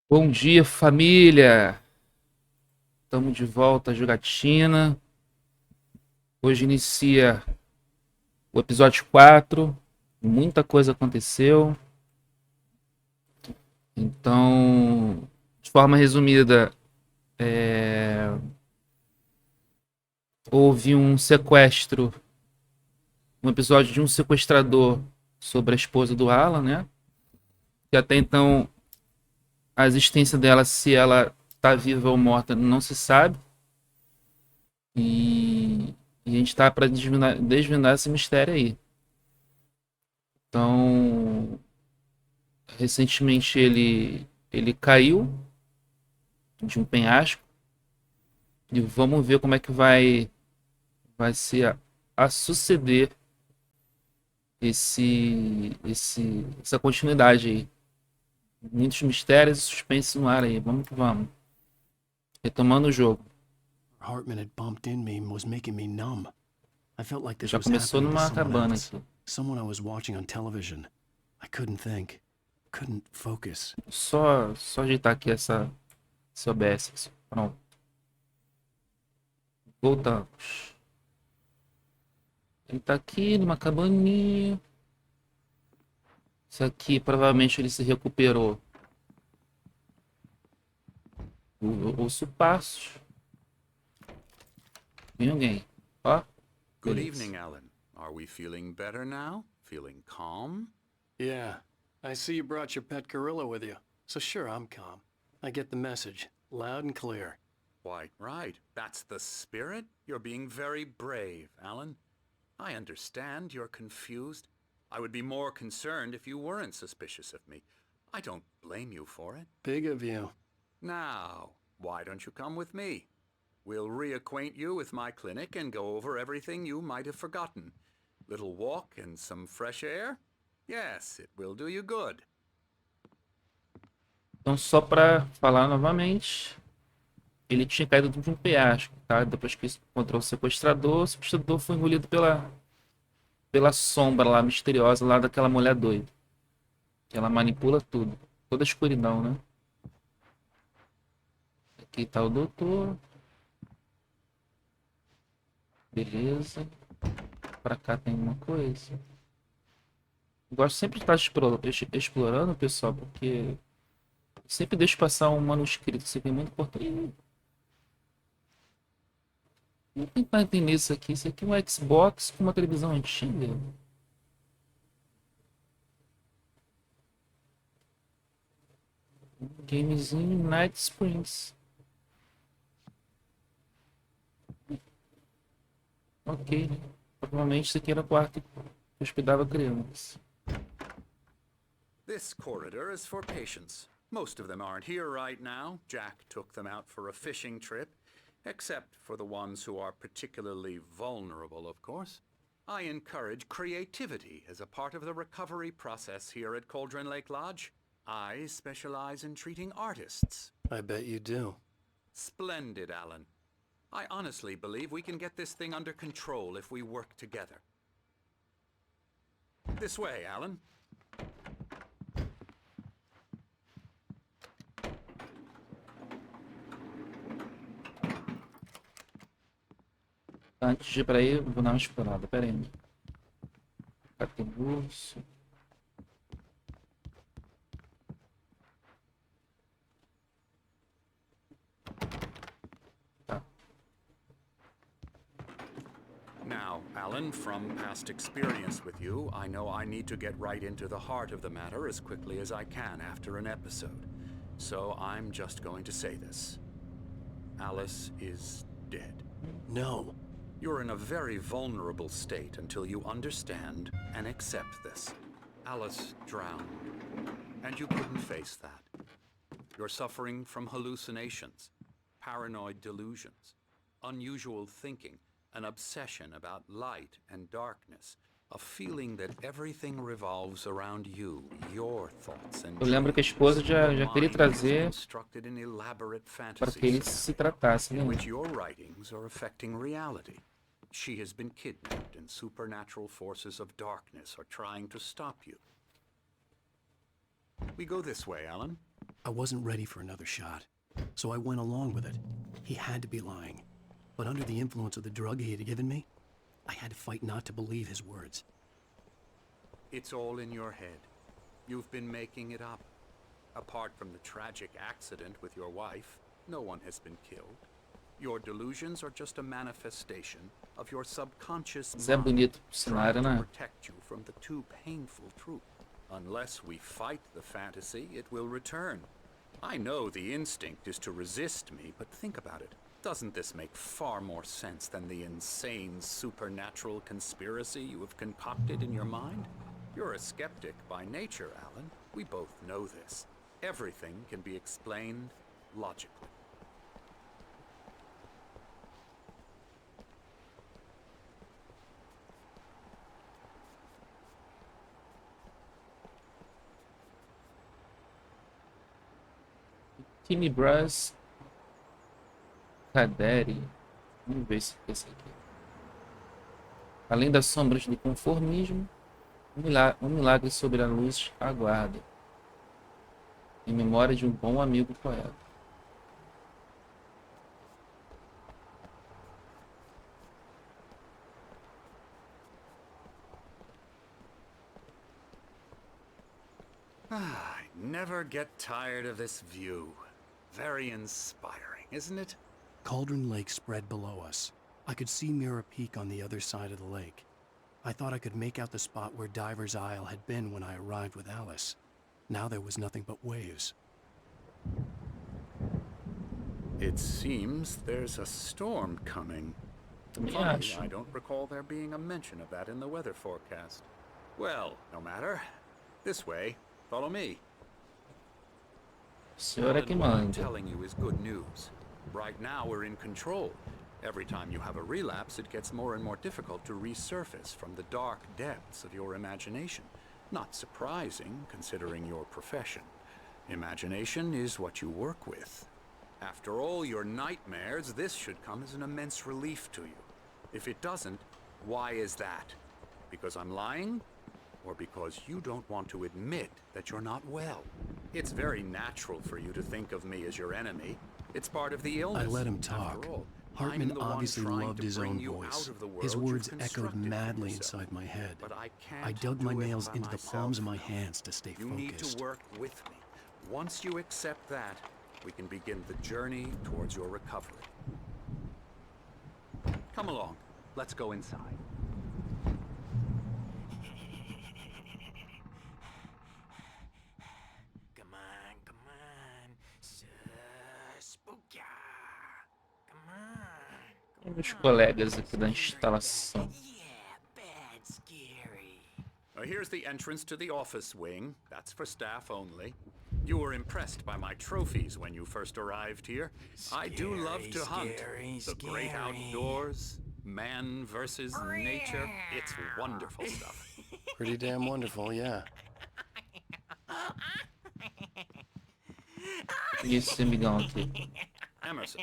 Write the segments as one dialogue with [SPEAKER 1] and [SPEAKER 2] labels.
[SPEAKER 1] Bom dia, família! Estamos de volta à jogatina. Hoje inicia o episódio 4. Muita coisa aconteceu. Então, de forma resumida, houve um sequestro, um episódio de um sequestrador sobre a esposa do Allan, né? Que até então a existência dela, se ela está viva ou morta, não se sabe. E a gente está para desvendar esse mistério aí. Então, recentemente ele caiu de um penhasco e vamos ver como é que vai ser a suceder essa continuidade aí. Muitos mistérios e suspense no ar aí. Vamos que vamos. Retomando o jogo.
[SPEAKER 2] Hartman had bumped in me and was making me numb. I felt like this
[SPEAKER 1] Já
[SPEAKER 2] was
[SPEAKER 1] começou
[SPEAKER 2] happening to
[SPEAKER 1] numa
[SPEAKER 2] someone
[SPEAKER 1] cabana
[SPEAKER 2] else.
[SPEAKER 1] aqui.
[SPEAKER 2] Someone I was watching on television. I couldn't think. Couldn't focus.
[SPEAKER 1] Só ajeitar aqui esse OBS. Pronto. Voltamos. Ele tá aqui numa cabaninha. Isso aqui provavelmente ele se recuperou. Eu ouço passos. Vem alguém. Ó.
[SPEAKER 3] Good
[SPEAKER 1] Beleza.
[SPEAKER 3] evening, Allan. Are we feeling better now? Feeling calm?
[SPEAKER 2] Yeah. I see you brought your pet gorilla with you. So sure, I'm calm. I get the message. Loud and clear.
[SPEAKER 3] Quite right. That's the spirit. You're being very brave, Allan. I understand you're confused. I would be more concerned if you weren't suspicious of me. I don't blame you for it.
[SPEAKER 2] Big of you.
[SPEAKER 3] Now, why don't you come with me? We'll reacquaint you with my clinic and go over everything you might have forgotten. Little walk and some fresh air? Yes, it will do you good.
[SPEAKER 1] Então, só para falar novamente, ele tinha caído de um penhasco, tá? Depois que encontrou o sequestrador foi engolido pela sombra lá misteriosa lá daquela mulher doida. Que ela manipula tudo. Toda a escuridão, né? Aqui tá o doutor. Beleza. Pra cá tem uma coisa. Eu gosto sempre de estar explorando, pessoal, porque sempre deixo passar um manuscrito. Isso aqui é muito importante. Vou tentar entender isso aqui. Isso aqui é um Xbox com uma televisão antiga. Gamezinho Night Springs. Ok, né? Provavelmente isso aqui era o quarto que hospedava crianças.
[SPEAKER 3] This corridor is for patients. Most of them aren't here right now. Jack took them out for a fishing trip, except for the ones who are particularly vulnerable, of course. I encourage creativity as a part of the recovery process here at Cauldron Lake Lodge. I specialize in treating artists.
[SPEAKER 2] I bet you do.
[SPEAKER 3] Splendid, Allan. I honestly believe we can get this thing under control if we work together. This way, Allan.
[SPEAKER 1] Antes de ir pra aí, vou dar uma explorada. Pera aí. Cá tem urso. Tá.
[SPEAKER 3] Now, Allan, from past experience with you, I know I need to get right into the heart of the matter as quickly as I can after an episode. So I'm just going to say this. Alice is dead.
[SPEAKER 2] No.
[SPEAKER 3] You're in a very vulnerable state until you understand and accept this. Alice drowned, and you couldn't face that. You're suffering from hallucinations, paranoid delusions, unusual thinking, an obsession about light and darkness, a feeling that everything revolves around you, your thoughts and
[SPEAKER 1] Eu lembro que a
[SPEAKER 3] dreams.
[SPEAKER 1] esposa já
[SPEAKER 3] Your
[SPEAKER 1] queria
[SPEAKER 3] mind is
[SPEAKER 1] trazer
[SPEAKER 3] constructed in elaborate
[SPEAKER 1] para que ele
[SPEAKER 3] fantasies
[SPEAKER 1] se tratasse,
[SPEAKER 3] in
[SPEAKER 1] né?
[SPEAKER 3] which your writings are affecting reality. She has been kidnapped and supernatural forces of darkness are trying to stop you. We go this way, Allan.
[SPEAKER 2] I wasn't ready for another shot, so I went along with it. He had to be lying. But under the influence of the drug he had given me, I had to fight not to believe his words.
[SPEAKER 3] It's all in your head. You've been making it up. Apart from the tragic accident with your wife, no one has been killed. Your delusions are just a manifestation of your subconscious
[SPEAKER 1] Mas é
[SPEAKER 3] mind
[SPEAKER 1] bonito o
[SPEAKER 3] trying
[SPEAKER 1] cenário,
[SPEAKER 3] to
[SPEAKER 1] né?
[SPEAKER 3] protect you from the too painful truth. Unless we fight the fantasy, it will return. I know the instinct is to resist me, but think about it. Doesn't this make far more sense than the insane supernatural conspiracy you have concocted in your mind? You're a skeptic by nature, Allan. We both know this. Everything can be explained logically.
[SPEAKER 1] Kimi Brass Kaderi. Vamos ver se é esse aqui. Além das sombras do conformismo, um milagre sobre a luz aguarda. Em memória de um bom amigo poeta.
[SPEAKER 3] I never get tired of this view. Very inspiring, isn't it?
[SPEAKER 2] Cauldron Lake spread below us. I could see Mirror Peak on the other side of the lake. I thought I could make out the spot where Diver's Isle had been when I arrived with Alice. Now there was nothing but waves.
[SPEAKER 3] It seems there's a storm coming.
[SPEAKER 1] Também
[SPEAKER 3] Funny,
[SPEAKER 1] acho.
[SPEAKER 3] I don't recall there being a mention of that in the weather forecast. Well, no matter. This way. Follow me.
[SPEAKER 1] O senhor é que
[SPEAKER 3] What I'm
[SPEAKER 1] manda.
[SPEAKER 3] telling you is good news. Right now we're in control. Every time you have a relapse, it gets more and more difficult to resurface from the dark depths of your imagination. Not surprising, considering your profession. Imagination is what you work with. After all your nightmares, this should come as an immense relief to you. If it doesn't, why is that? Because I'm lying? Or because you don't want to admit that you're not well? It's very natural for you to think of me as your enemy. It's part of the illness.
[SPEAKER 2] I let him
[SPEAKER 3] After
[SPEAKER 2] talk.
[SPEAKER 3] all,
[SPEAKER 2] Hartman
[SPEAKER 3] I'm the one
[SPEAKER 2] obviously
[SPEAKER 3] trying
[SPEAKER 2] loved
[SPEAKER 3] to
[SPEAKER 2] his
[SPEAKER 3] bring
[SPEAKER 2] own
[SPEAKER 3] you
[SPEAKER 2] voice.
[SPEAKER 3] out of the
[SPEAKER 2] His
[SPEAKER 3] world
[SPEAKER 2] words
[SPEAKER 3] you've
[SPEAKER 2] echoed
[SPEAKER 3] constructed for
[SPEAKER 2] madly
[SPEAKER 3] yourself.
[SPEAKER 2] inside my head.
[SPEAKER 3] But I can't
[SPEAKER 2] I dug my
[SPEAKER 3] do it
[SPEAKER 2] nails
[SPEAKER 3] by
[SPEAKER 2] into the
[SPEAKER 3] myself
[SPEAKER 2] palms of my
[SPEAKER 3] now.
[SPEAKER 2] hands to stay
[SPEAKER 3] You need
[SPEAKER 2] focused.
[SPEAKER 3] to work with me. Once you accept that, we can begin the journey towards your recovery. Come along. Let's go inside.
[SPEAKER 4] Come on. Spooka. Come on.
[SPEAKER 1] Os colegas aqui da instalação.
[SPEAKER 4] Yeah, bad scary.
[SPEAKER 3] Here's the entrance to the office wing. That's for staff only. You were impressed by my trophies when you first arrived here. I do love to hunt.
[SPEAKER 4] Scary,
[SPEAKER 3] The great
[SPEAKER 4] scary.
[SPEAKER 3] outdoors, man versus nature. It's wonderful stuff.
[SPEAKER 2] Pretty damn wonderful, yeah.
[SPEAKER 1] E esse amigão aqui.
[SPEAKER 3] Emerson,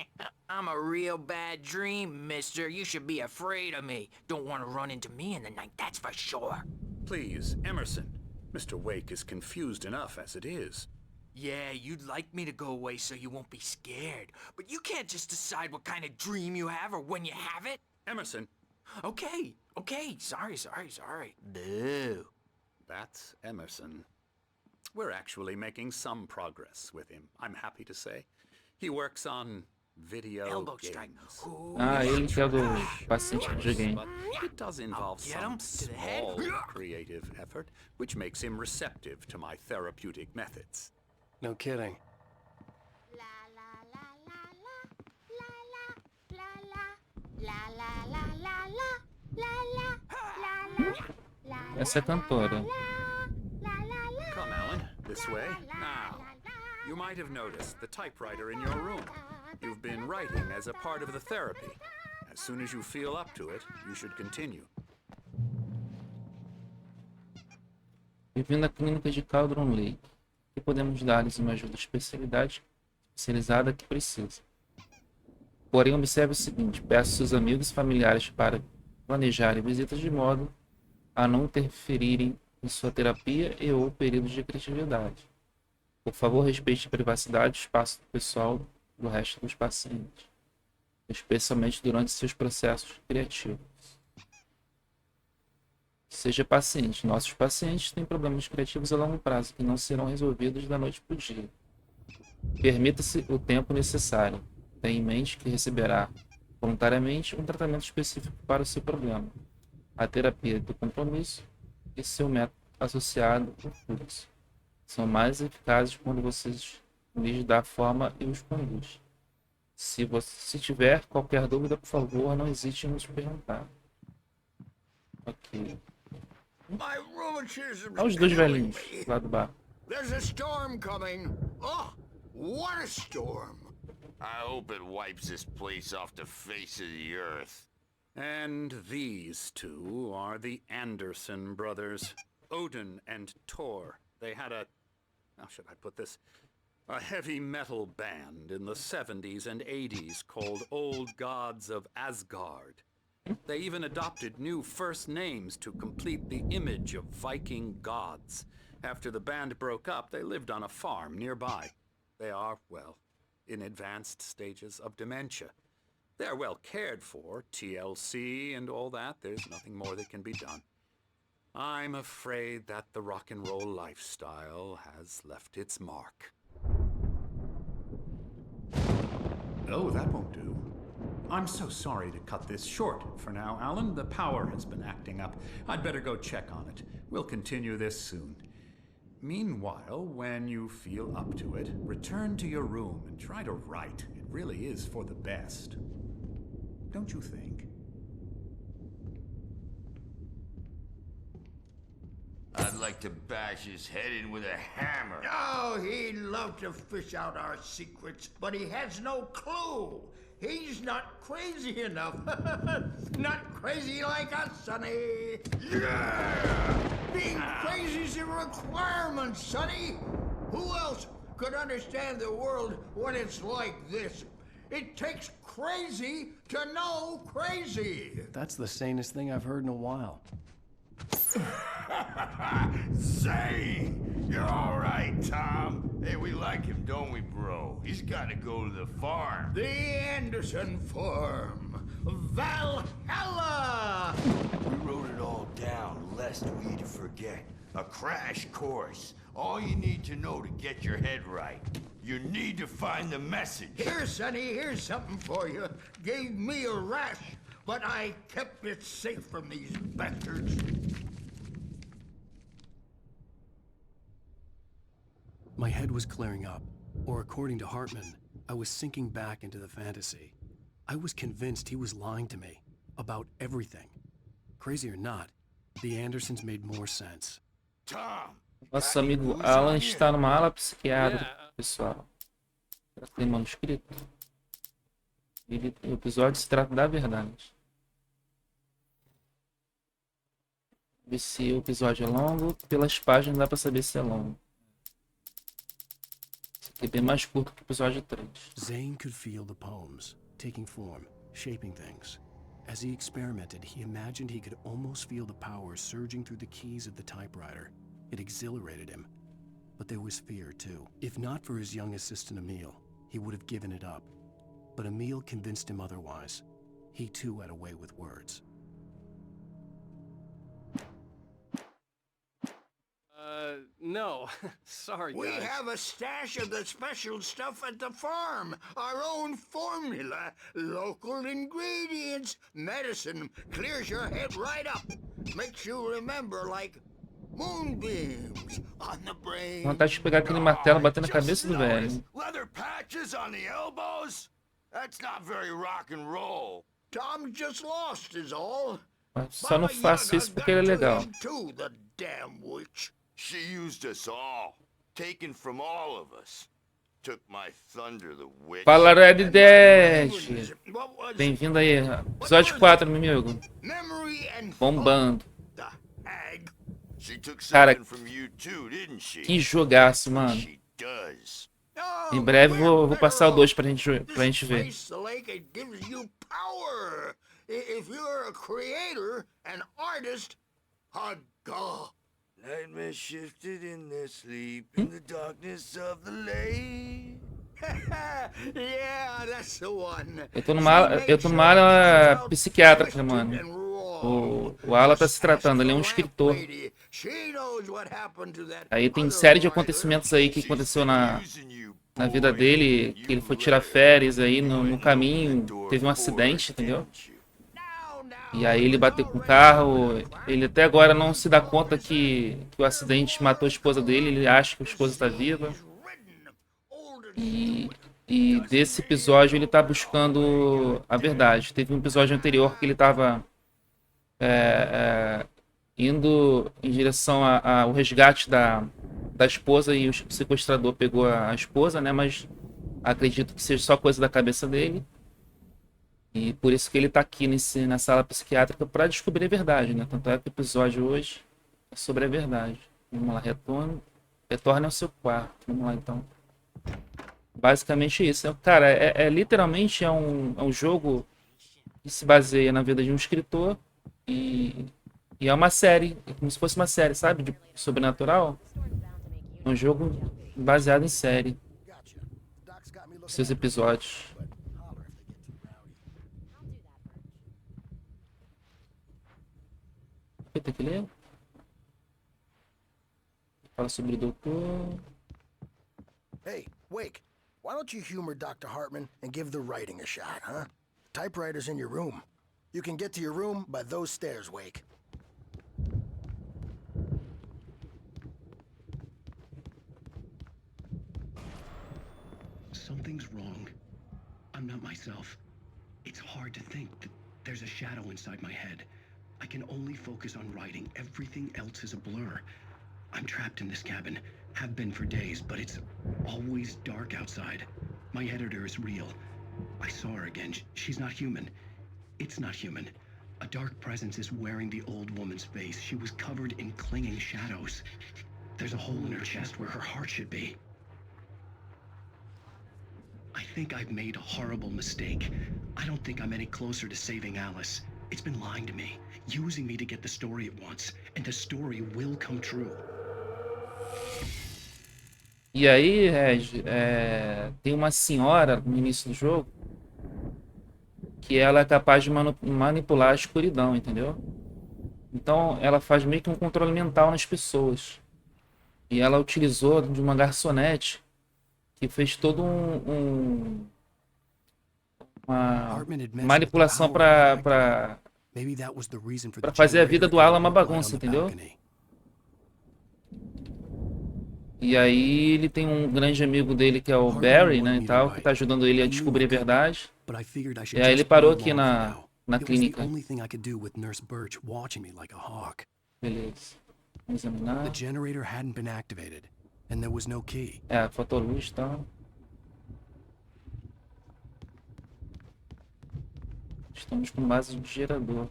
[SPEAKER 4] I'm a real bad dream, mister. You should be afraid of me. Don't want to run into me in the night, that's for sure.
[SPEAKER 3] please, Emerson. Mr. Wake is confused enough as it is.
[SPEAKER 4] Yeah, you'd like me to go away so you won't be scared. But you can't just decide what kind of dream you have or when you have it.
[SPEAKER 3] Emerson,
[SPEAKER 4] Okay, sorry. Boo.
[SPEAKER 3] that's Emerson. We're actually making some progress with him, I'm happy to say. He works on video
[SPEAKER 4] Elbow
[SPEAKER 3] games.
[SPEAKER 4] strike. Ooh,
[SPEAKER 1] Ah, ele que é o do paciente de videogame.
[SPEAKER 3] But it does involve
[SPEAKER 4] get him
[SPEAKER 3] some
[SPEAKER 4] to the head.
[SPEAKER 3] small creative effort, which makes him receptive to my therapeutic methods.
[SPEAKER 2] No kidding.
[SPEAKER 5] La la la la la la la la la la la la la la.
[SPEAKER 1] Essa é a cantora.
[SPEAKER 3] Come, Allan, this way. Now, you might have noticed the typewriter in your room. You've been writing as a part of the therapy. As soon as you feel up to it, you should continue.
[SPEAKER 1] Bem-vindo à clínica de Cauldron Lake. Aqui podemos dar-lhes uma ajuda especializada que precisa. Porém, observe o seguinte: peça seus amigos e familiares para planejarem visitas de modo a não interferirem em sua terapia e ou períodos de criatividade. Por favor, respeite a privacidade e espaço pessoal do resto dos pacientes, especialmente durante seus processos criativos. Seja paciente. Nossos pacientes têm problemas criativos a longo prazo que não serão resolvidos da noite para o dia. Permita-se o tempo necessário. Tenha em mente que receberá voluntariamente um tratamento específico para o seu problema. A terapia do compromisso e seu método associado ao fluxo são mais eficazes quando vocês lhes dá forma e os conduz. Se tiver qualquer dúvida, por favor, não hesite em nos perguntar. Ok.
[SPEAKER 6] My rheumatism
[SPEAKER 1] Olha os dois velhinhos lá do bar.
[SPEAKER 6] There's a storm coming. Oh, what a storm.
[SPEAKER 7] I hope it wipes this place off the face of the earth.
[SPEAKER 3] And these two are the Anderson brothers, Odin and Thor. They had how should I put this? A heavy metal band in the 70s and 80s called Old Gods of Asgard. They even adopted new first names to complete the image of Viking gods. After the band broke up, they lived on a farm nearby. They are, well, in advanced stages of dementia. They're well cared for, TLC and all that. There's nothing more that can be done. I'm afraid that the rock and roll lifestyle has left its mark.
[SPEAKER 8] Oh, that won't do. I'm so sorry to cut this short for now, Allan. The power has been acting up. I'd better go check on it. We'll continue this soon. Meanwhile, when you feel up to it, return to your room and try to write. It really is for the best. Don't you think?
[SPEAKER 7] I'd like to bash his head in with a hammer.
[SPEAKER 6] Oh, he'd love to fish out our secrets, but he has no clue. He's not crazy enough. Not crazy like us, Sonny.
[SPEAKER 7] Yeah!
[SPEAKER 6] Being crazy's a requirement, Sonny. Who else could understand the world when it's like this? It takes crazy to know crazy.
[SPEAKER 2] That's the sanest thing I've heard in a while.
[SPEAKER 7] Say, you're all right, Tom. Hey, we like him, don't we, bro? He's got to go to the farm.
[SPEAKER 6] The Anderson Farm. Valhalla!
[SPEAKER 7] We wrote it all down, lest we forget. A crash course. All you need to know to get your head right. You need to find the message.
[SPEAKER 6] Here, Sonny, here's something for you. Gave me a rash, but I kept it safe from these bastards.
[SPEAKER 2] My head was clearing up, or according to Hartman, I was sinking back into the fantasy. I was convinced he was lying to me about everything. Crazy or not, the Andersons made more sense.
[SPEAKER 7] Tom!
[SPEAKER 1] Nosso amigo Allan está numa ala psiquiátrica, pessoal. Tem manuscrito. O episódio se trata da verdade. Ver se o episódio é longo. Pelas páginas dá pra saber se é longo. Esse aqui é bem mais curto que o episódio 3.
[SPEAKER 2] Zane could feel the poems, taking form, shaping things. As he experimented, he imagined he could almost feel the power surging through the keys of the typewriter. It exhilarated him. But there was fear, too. If not for his young assistant Emil, he would have given it up. But Emil convinced him otherwise. He, too, had a way with words.
[SPEAKER 9] No. Sorry,
[SPEAKER 6] We
[SPEAKER 9] guys.
[SPEAKER 6] have a stash of the special stuff at the farm. Our own formula. Local ingredients. Medicine. Clears your head right up. Makes you remember like moonbeams on the brain.
[SPEAKER 1] Vontade de pegar aquele martelo e bater na
[SPEAKER 7] Just
[SPEAKER 1] cabeça do velho.
[SPEAKER 7] noticed leather patches on the elbows? That's not very rock and roll.
[SPEAKER 6] Tom just lost is all.
[SPEAKER 1] Mas só não faço isso porque ele é legal.
[SPEAKER 6] Too, the damn witch.
[SPEAKER 7] She used us all, taken from all of us. Took my thunder, the witch.
[SPEAKER 1] Fala Red Dead!
[SPEAKER 6] What was
[SPEAKER 1] Bem-vindo aí. Episódio 4, meu amigo.
[SPEAKER 6] memory and
[SPEAKER 1] Bombando.
[SPEAKER 6] the hag?
[SPEAKER 7] She took
[SPEAKER 1] Cara,
[SPEAKER 7] something from you too, didn't she?
[SPEAKER 1] que jogaço, mano.
[SPEAKER 7] She does.
[SPEAKER 6] Oh,
[SPEAKER 1] Em breve
[SPEAKER 6] we're
[SPEAKER 1] vou passar o
[SPEAKER 6] better
[SPEAKER 1] 2
[SPEAKER 6] off.
[SPEAKER 1] pra gente ver.
[SPEAKER 6] This place, the lake, it gives you power. If you're a creator, an artist, a god.
[SPEAKER 10] Nightmares shifted in their sleep in the darkness of the lake.
[SPEAKER 6] Yeah, that's the one.
[SPEAKER 1] Eu tô numa ala psiquiátrica, mano. O Allan tá se tratando, ele é um escritor. Aí tem série de acontecimentos aí que aconteceu na vida dele, que ele foi tirar férias aí no caminho, teve um acidente, entendeu? E aí ele bateu com o carro, ele até agora não se dá conta que o acidente matou a esposa dele, ele acha que a esposa tá viva. E desse episódio ele tá buscando a verdade. Teve um episódio anterior que ele tava indo em direção ao resgate da esposa e o sequestrador pegou a esposa, né? Mas acredito que seja só coisa da cabeça dele. E por isso que ele tá aqui na sala psiquiátrica para descobrir a verdade, né? Tanto é que o episódio hoje é sobre a verdade. Vamos lá, retorne ao seu quarto. Vamos lá, então. Basicamente isso. Cara, literalmente é um jogo que se baseia na vida de um escritor e é uma série, é como se fosse uma série, sabe? De sobrenatural. É um jogo baseado em série. Seus episódios. Tem que ler? Fala sobre o doutor.
[SPEAKER 11] Hey, Wake, why don't you humor Dr. Hartman and give the writing a shot, huh? Typewriter's in your room. You can get to your room by those stairs, Wake.
[SPEAKER 2] Something's wrong. I'm not myself. It's hard to think that there's a shadow inside my head. I can only focus on writing. Everything else is a blur. I'm trapped in this cabin. Have been for days, but it's always dark outside. My editor is real. I saw her again. She's not human. It's not human. A dark presence is wearing the old woman's face. She was covered in clinging shadows. There's a hole in her chest where her heart should be. I think I've made a horrible mistake. I don't think I'm any closer to saving Alice. It's been lying to me, using me to get the story it wants, and the story will come true.
[SPEAKER 1] E aí, Reg, tem uma senhora no início do jogo que ela é capaz de manipular a escuridão, entendeu? Então ela faz meio que um controle mental nas pessoas. E ela utilizou de uma garçonete que fez todo uma manipulação para fazer a vida do Allan uma bagunça, entendeu? E aí ele tem um grande amigo dele que é o Barry, né, e tal, que tá ajudando ele a descobrir a verdade. E aí ele parou aqui na clínica. Beleza. Vamos examinar. Faltou luz e tal. Estamos com base de gerador.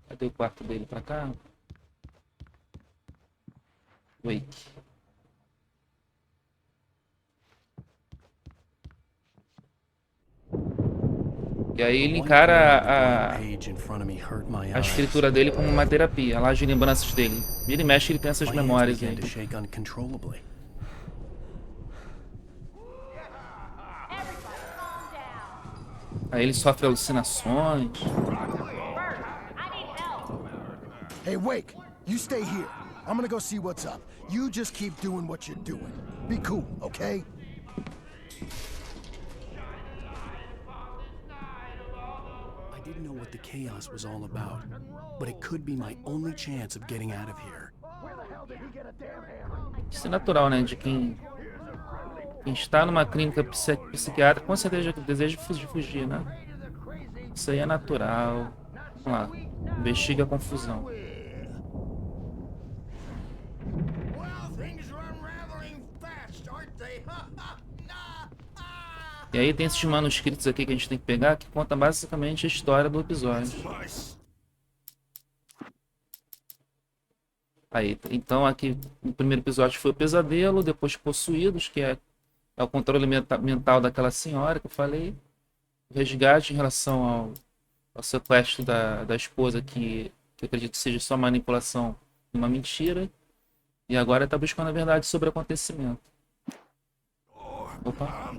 [SPEAKER 1] Cadê o quarto dele pra cá? Wake. E aí ele encara a escritura dele como uma terapia. Ela age em lembranças dele. Vira e mexe, ele tem essas memórias aí. Aí ele sofre alucinações.
[SPEAKER 11] Hey, Wake, you stay here. I'm gonna go see what's up. You just keep doing what you're doing. Be cool, okay?
[SPEAKER 2] I didn't know what the chaos was all about, but it could be my only chance of getting out of here.
[SPEAKER 1] Isso é natural, né? De quem está numa clínica psiquiátrica, com certeza deseja fugir, né? Isso aí é natural. Vamos lá. Investiga a confusão. E aí tem esses manuscritos aqui que a gente tem que pegar, que conta basicamente a história do episódio. Aí, então aqui no primeiro episódio foi o pesadelo, depois possuídos, que é o controle mental daquela senhora que eu falei. O resgate em relação o sequestro da esposa, que eu acredito que seja só manipulação e uma mentira. E agora está buscando a verdade sobre o acontecimento. Opa.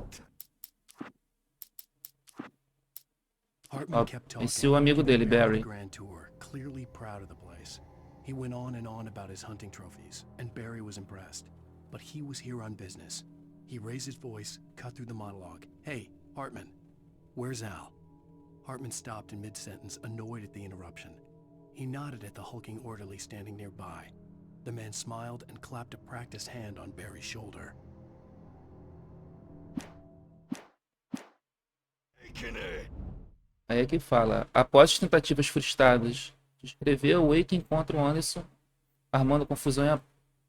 [SPEAKER 2] Hartman kept talking.
[SPEAKER 1] Esse é o amigo dele, Barry.
[SPEAKER 2] Grand tour, clearly proud of the place. He went on and on about his hunting trophies, and Barry was impressed. But he was here on business. He raised his voice, cut through the monologue. Hey, Hartman, where's Al? Hartman stopped in mid-sentence, annoyed at the interruption. He nodded at the hulking orderly standing nearby. The man smiled and clapped a practiced hand on Barry's shoulder.
[SPEAKER 1] Aí é que fala, após as tentativas frustradas de escrever, o Wake encontra o Anderson armando confusão e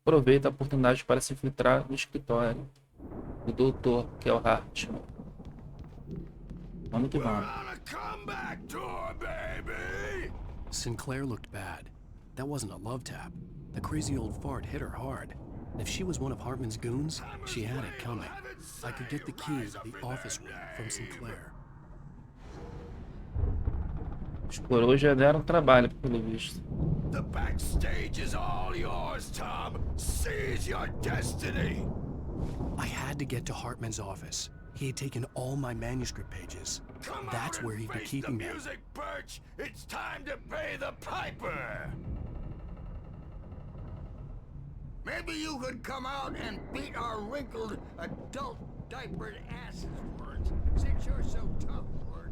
[SPEAKER 1] aproveita a oportunidade para se infiltrar no escritório do doutor, que é o Hartman. Vamos que vamos.
[SPEAKER 2] Sinclair looked bad. That wasn't a love tap. The crazy old fart hit her hard. And if she was one of Hartman's goons, she had it coming. I could get the key to the office room from Sinclair.
[SPEAKER 1] Os coroas já deram trabalho, pelo visto.
[SPEAKER 7] The backstage is all yours, Tom. Seize your destiny.
[SPEAKER 2] I had to get to Hartman's office. He had taken all my manuscript pages. That's where he'd be keeping them.
[SPEAKER 7] Music, Birch. It's time to pay the piper.
[SPEAKER 6] Maybe you could come out and beat our wrinkled, adult, diapered asses for it, since you're so tough, Birch.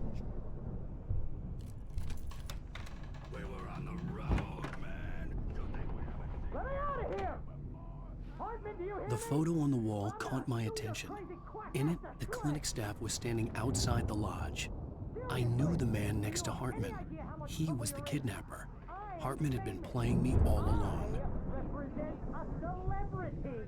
[SPEAKER 7] We were on the road, man.
[SPEAKER 12] Let me out of here! Hartman, do you hear
[SPEAKER 2] The photo on the wall caught my attention. In it, the clinic staff was standing outside the lodge. I knew the man next to Hartman. He was the kidnapper. Hartman had been playing me all along.
[SPEAKER 12] represent a celebrity?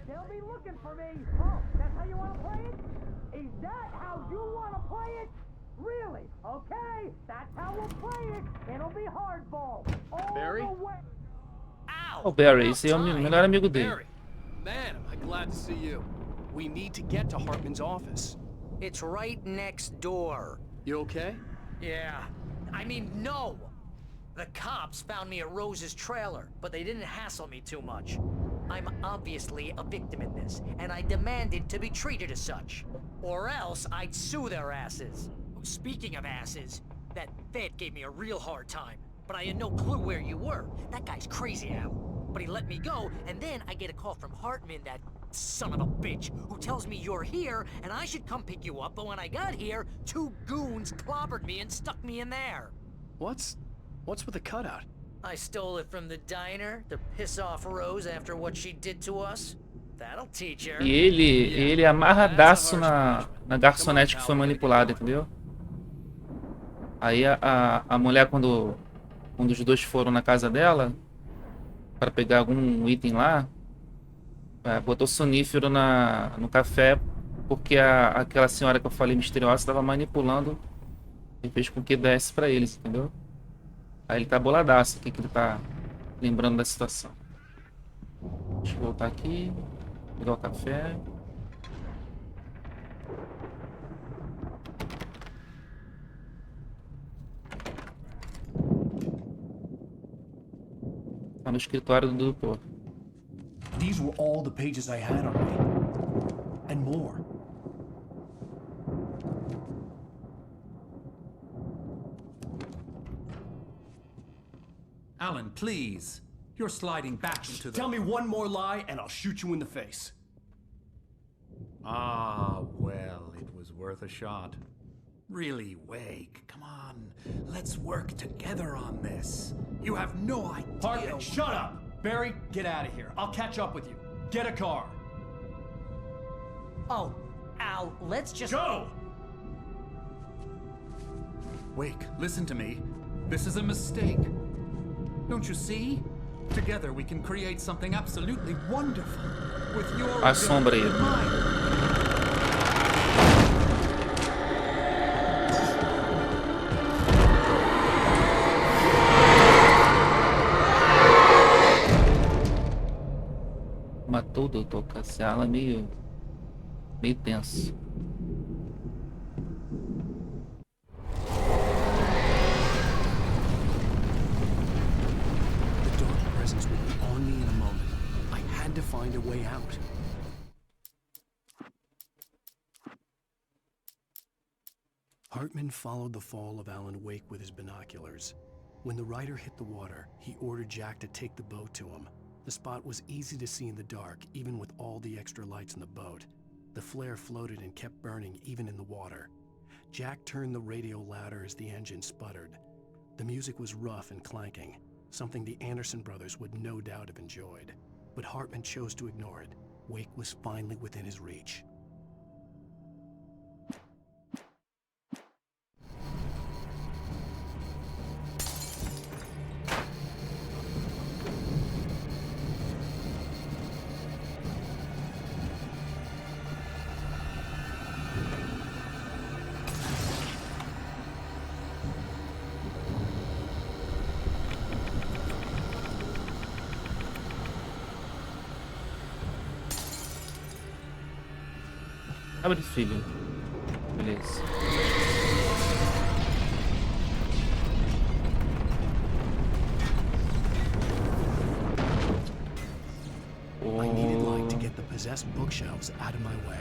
[SPEAKER 12] They'll be looking for me. Oh, that's how you want to play it? Is that how you want to play it? Really? Okay, that's how we'll play it. It'll be hardball. All
[SPEAKER 9] Barry?
[SPEAKER 12] the way.
[SPEAKER 1] O Barry, esse é o melhor amigo dele.
[SPEAKER 9] Barry, man, am I glad to see you.
[SPEAKER 2] We need to get to Hartman's office.
[SPEAKER 4] It's right next door.
[SPEAKER 9] You okay?
[SPEAKER 4] Yeah. I mean, no! The cops found me at Rose's trailer, but they didn't hassle me too much. I'm obviously a victim in this, and I demanded to be treated as such. Or else I'd sue their asses. Speaking of asses, that vet gave me a real hard time, but I had no clue where you were. That guy's crazy, Al. But he let me go, and then I get a call from Hartman, that son of a bitch, who tells me you're here, and I should come pick you up, but when I got here, 2 goons clobbered me and stuck me in there.
[SPEAKER 2] What's with the cutout?
[SPEAKER 4] I stole it from the diner to piss off Rose after what she did to us. That'll teach her.
[SPEAKER 1] E ele é amarradaço na garçonete que foi manipulada, entendeu? Aí a mulher, quando os dois foram na casa dela para pegar algum item lá, botou sonífero no café, porque aquela senhora que eu falei misteriosa estava manipulando e fez com que desse para eles, entendeu? Aí ele tá boladaço aqui, que ele tá lembrando da situação. Deixa eu voltar aqui, pegar o café. Tá no escritório do doutor.
[SPEAKER 2] These were all the pages I had on me. And more.
[SPEAKER 8] Allan, please. You're sliding back into the...
[SPEAKER 2] Tell me one more lie and I'll shoot you in the face.
[SPEAKER 8] Ah, well, it was worth a shot. Really, Wake, come on. Let's work together on this. You have no idea...
[SPEAKER 2] Hartman, shut up! Barry, get out of here. I'll catch up with you. Get a car.
[SPEAKER 4] Oh, Al, let's just...
[SPEAKER 2] Go!
[SPEAKER 8] Wake, listen to me. This is a mistake. Don't you see? Together we can create something absolutely wonderful. With your
[SPEAKER 1] A sombra aí. Matou o doutor Cassiala meio tenso.
[SPEAKER 2] find a way out. Hartman followed the fall of Allan Wake with his binoculars. When the rider hit the water, he ordered Jack to take the boat to him. The spot was easy to see in the dark, even with all the extra lights in the boat. The flare floated and kept burning even in the water. Jack turned the radio louder as the engine sputtered. The music was rough and clanking, something the Anderson brothers would no doubt have enjoyed. But Hartman chose to ignore it. Wake was finally within his reach.
[SPEAKER 1] Abre esse filho. Beleza.
[SPEAKER 2] I needed light to get the possessed bookshelves out of my way.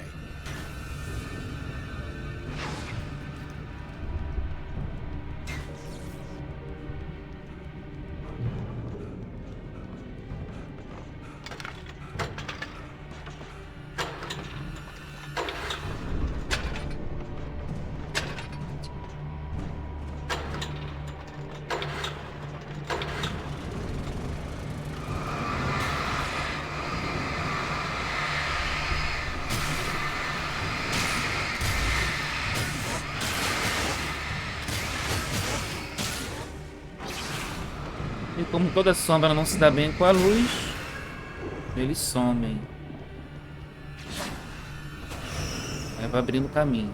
[SPEAKER 1] E como toda sombra não se dá bem com a luz, eles somem. Aí vai abrindo caminho.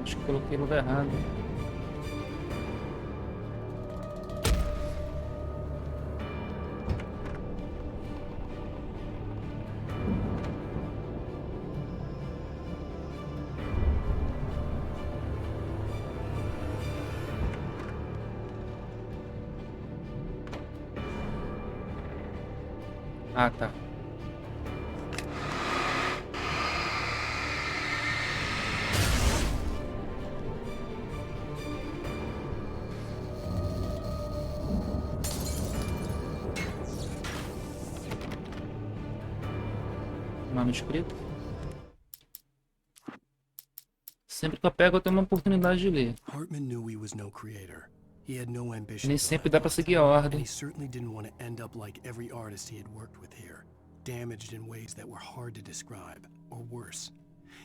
[SPEAKER 1] Acho que coloquei no lugar errado. Ah, tá. Manuscrito. Sempre que eu pego, eu tenho uma oportunidade de ler.
[SPEAKER 2] Hartman knew he was no creator. He had no ambition.
[SPEAKER 1] Nem sempre dá pra seguir a ordem.
[SPEAKER 2] And he certainly didn't want to end up like every artist he had worked with here, damaged in ways that were hard to describe, or worse.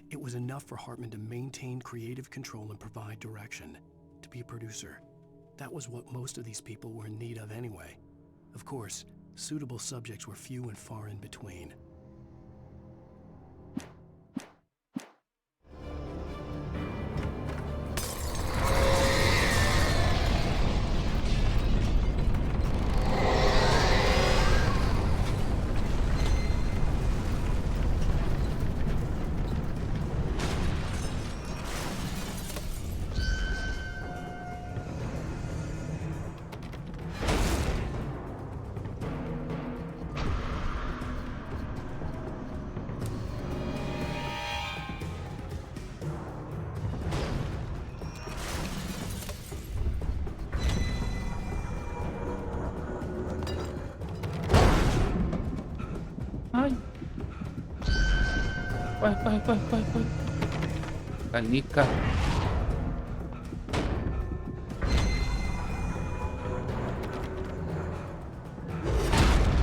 [SPEAKER 2] It was enough for Hartman to maintain creative control and provide direction, to be a producer. That was what most of these people were in need of anyway. Of course, suitable subjects were few and far in between.
[SPEAKER 1] Ai. Vai. Canica.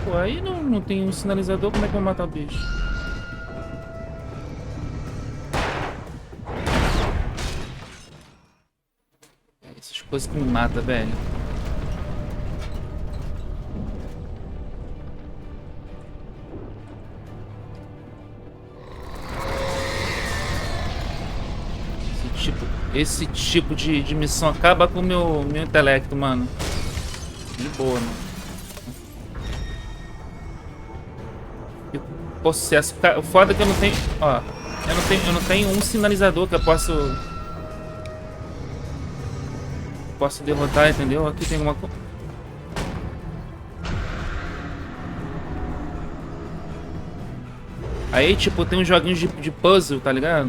[SPEAKER 1] Pô, aí não tem um sinalizador, como é que eu vou matar o bicho? Essas coisas que me matam, velho. Esse tipo de missão acaba com o meu intelecto, mano. De boa, mano. Fico possesso. O foda é que eu não tenho... Ó, eu não tenho um sinalizador que eu posso derrotar, entendeu? Aqui tem alguma coisa... Aí, tipo, tem uns joguinhos de puzzle, tá ligado?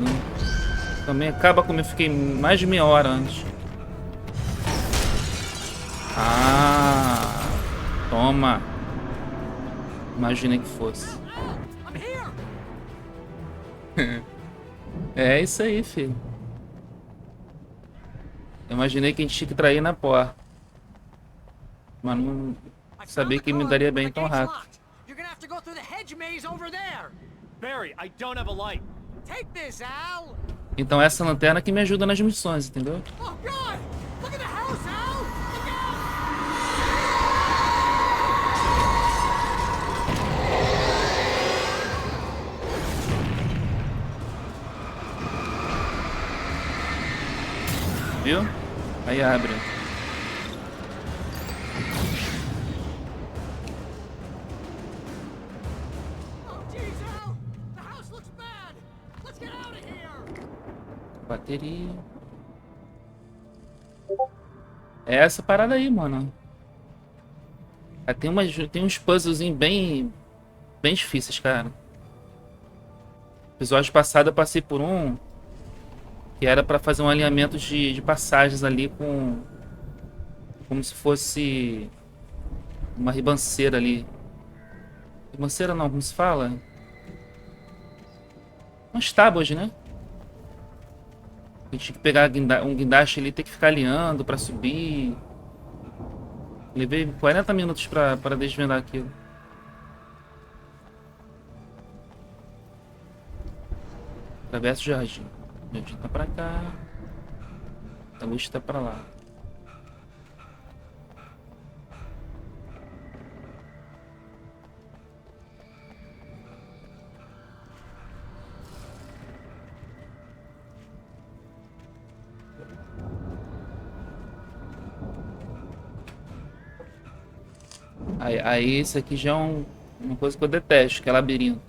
[SPEAKER 1] Também acaba como eu fiquei mais de meia hora antes. Ah, toma. Imaginei que fosse. É isso aí, filho. Eu imaginei que a gente tinha que trair na porta. Mas não sabia que me daria bem tão rápido.
[SPEAKER 9] Barry, I don't have a light.
[SPEAKER 4] Take this, Al.
[SPEAKER 1] Então essa lanterna que me ajuda nas missões, entendeu?
[SPEAKER 4] Oh God! Look at the house, Al. Look out!
[SPEAKER 1] Viu? Aí abre. Bateria. É essa parada aí, mano. Aí tem uns puzzlezinhos bem difíceis, cara. Episódio passado eu passei por um que era pra fazer um alinhamento de passagens ali com... Como se fosse uma ribanceira ali. Ribanceira não, como se fala? Umas tábuas, né? A gente tinha que pegar um guindaste ali e ter que ficar alinhando pra subir. Levei 40 minutos pra desvendar aquilo. Atravessa o jardim. O jardim tá pra cá. A luz tá pra lá. Aí esse aqui já é uma coisa que eu detesto, que é labirinto.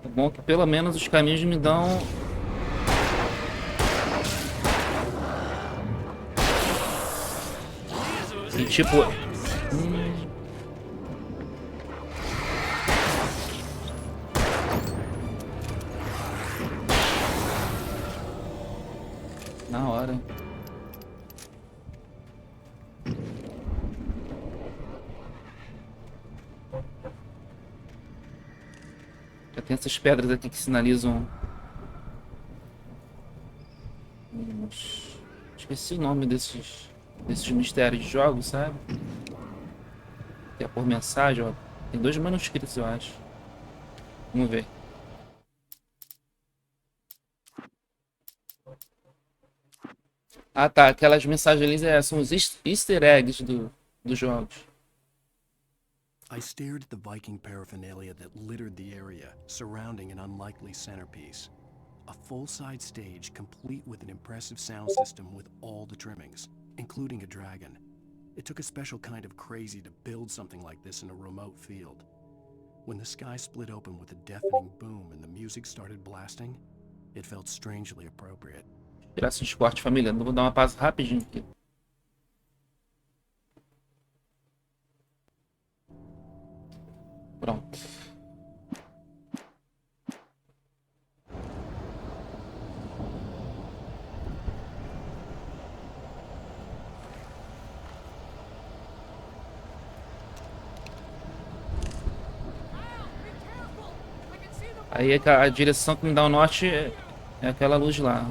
[SPEAKER 1] É bom que pelo menos os caminhos me dão... E tipo... Na hora. Já tem essas pedras aqui que sinalizam... Esqueci o nome desses mistérios de jogos, sabe? Que é por mensagem, ó. Tem 2 manuscritos, eu acho. Vamos ver. Ah, tá. Aquelas mensagens ali são os easter eggs dos jogos.
[SPEAKER 2] I stared at the Viking paraphernalia that littered the area, surrounding an unlikely centerpiece. A full-size stage complete with an impressive sound system with all the trimmings, including a dragon. It took a special kind of crazy to build something like this in a remote field. When the sky split open with a deafening boom and the music started blasting, it felt strangely appropriate.
[SPEAKER 1] Tirar esse corte, família. Vou dar uma pausa rapidinho aqui. Pronto. Aí a direção que me dá o norte é aquela luz lá.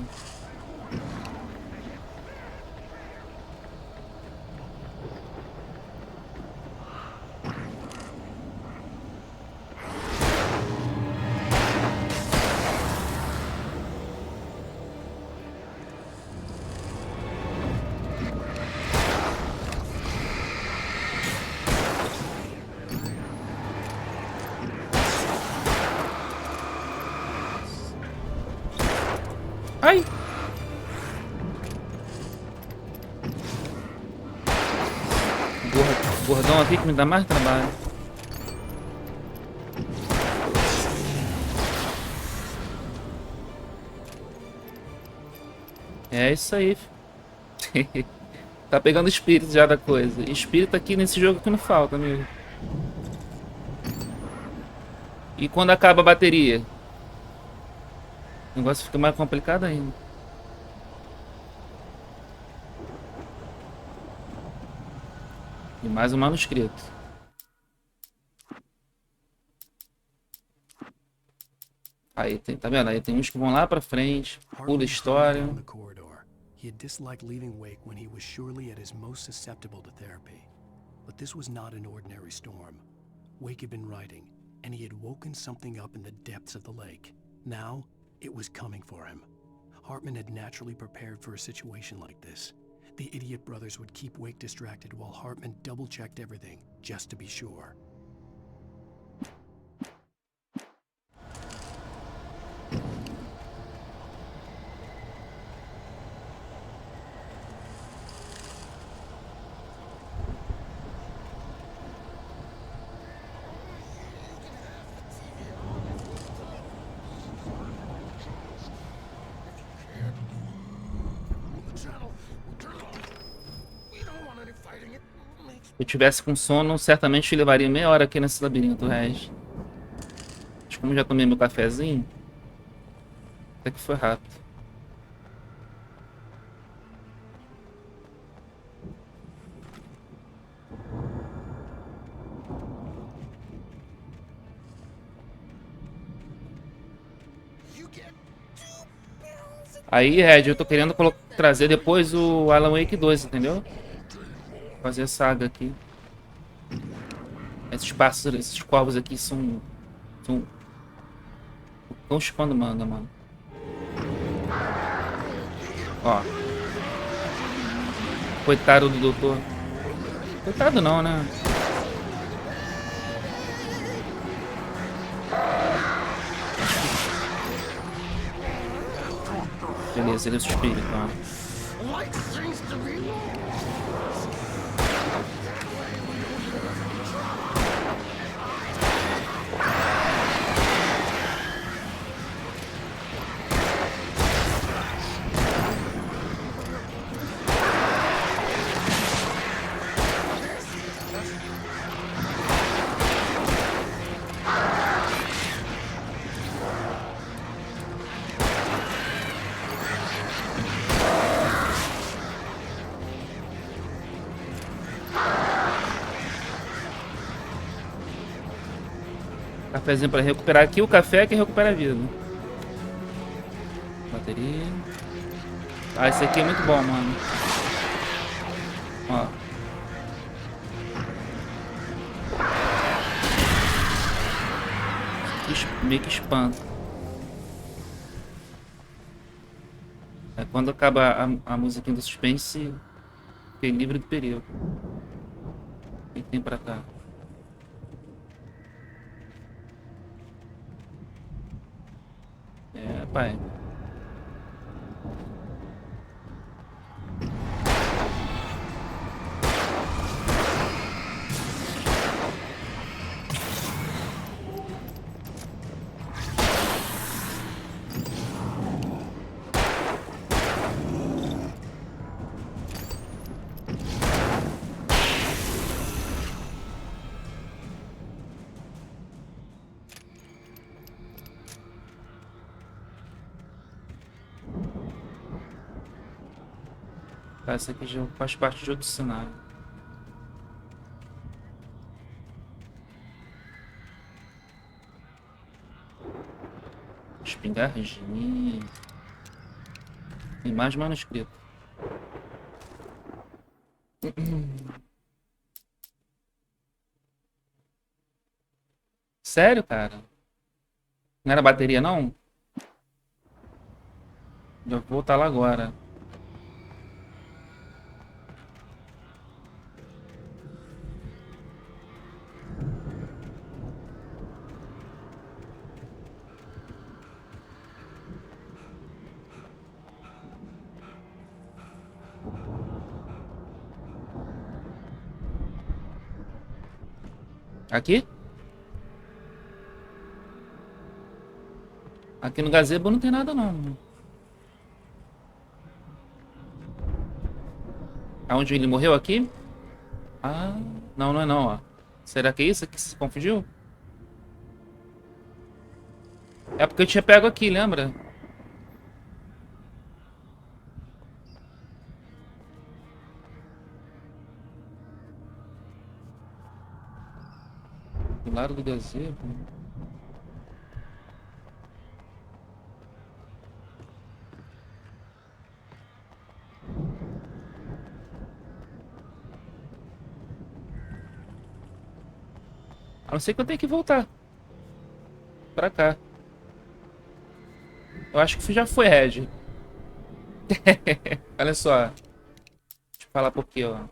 [SPEAKER 1] Gordão aqui que me dá mais trabalho. É isso aí. Tá pegando espírito já da coisa. Espírito aqui nesse jogo que não falta, amigo. E quando acaba a bateria? O negócio fica mais complicado ainda. E mais um manuscrito. Aí tem, tá vendo? Aí tem uns que vão lá pra frente, pula a história.
[SPEAKER 2] He had disliked leaving Wake when he was surely at his most susceptible to therapy. But this was not an ordinary storm. Wake had been writing, and he had woken something up in the depths of the lake. Now, it was coming for him. Hartman had naturally prepared for a situation like this. The idiot brothers would keep Wake distracted while Hartman double-checked everything, just to be sure.
[SPEAKER 1] Se eu tivesse com sono, certamente eu levaria meia hora aqui nesse labirinto, Reg. Mas como já tomei meu cafezinho, até que foi rápido. Aí, Red, eu tô querendo trazer depois o Alan Wake 2, entendeu? Fazer a saga aqui. Esses pássaros, esses corvos aqui são tão chupando manga, mano. Ó. Coitado do doutor. Coitado não, né? Beleza, ele é o espírito, ó. Cafézinho pra recuperar aqui. O café é que recupera a vida. Bateria. Ah, esse aqui é muito bom, mano. Ó. Meio que espanta. É quando acaba a musiquinha do suspense, fiquei livre do perigo. O que tem pra cá? É, pai. Tá, esse aqui já faz parte de outro cenário. Espingardinha. Tem mais manuscrito. Sério, cara? Não era bateria, não? Já vou voltar lá agora. Aqui? Aqui no gazebo não tem nada, não. Aonde ele morreu aqui? Ah, não, não é não, ó. Será que é isso que se confundiu? É porque eu tinha pego aqui, lembra? Do lado do gazebo. A não ser que eu tenha que voltar pra cá. Eu acho que já foi, Red. Olha só. Deixa eu falar por quê, ó.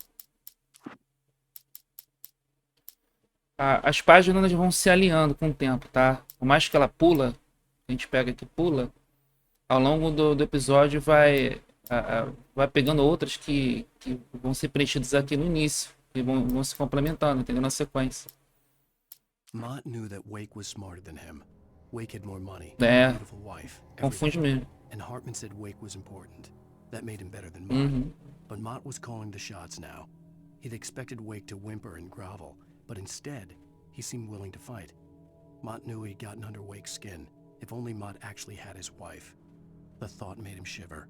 [SPEAKER 1] As páginas vão se alinhando com o tempo, tá? Por mais que ela pula, a gente pega aqui e pula, ao longo do episódio vai pegando outras que vão ser preenchidas aqui no início. E vão se complementando, entendeu? Na sequência.
[SPEAKER 2] Mott knew that Wake was smarter than him. Wake had more money,
[SPEAKER 1] É,
[SPEAKER 2] beautiful wife,
[SPEAKER 1] confunde
[SPEAKER 2] everything.
[SPEAKER 1] mesmo.
[SPEAKER 2] And Hartman said Wake was important. That made him better than Mott.
[SPEAKER 1] Uhum.
[SPEAKER 2] But Mott was calling the shots now. He'd expected Wake to whimper and grovel, but instead, he seemed willing to fight. Mott knew he'd gotten under Wake's skin. If only Mott actually had his wife. The thought made him shiver.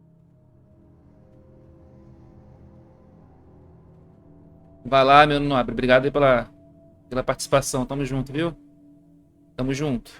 [SPEAKER 1] Vai lá, meu nobre. Obrigado aí pela participação. Tamo junto, viu? Tamo junto.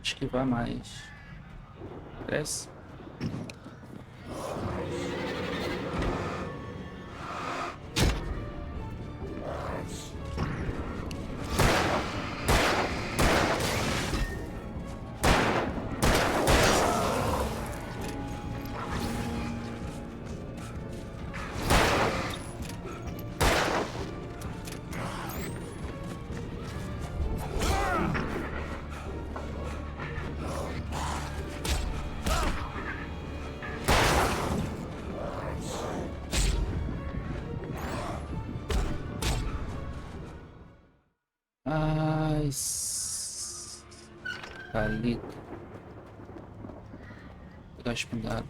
[SPEAKER 1] Esquivar mais. Cresce. Ai, palito. Vou pegar a espingarda.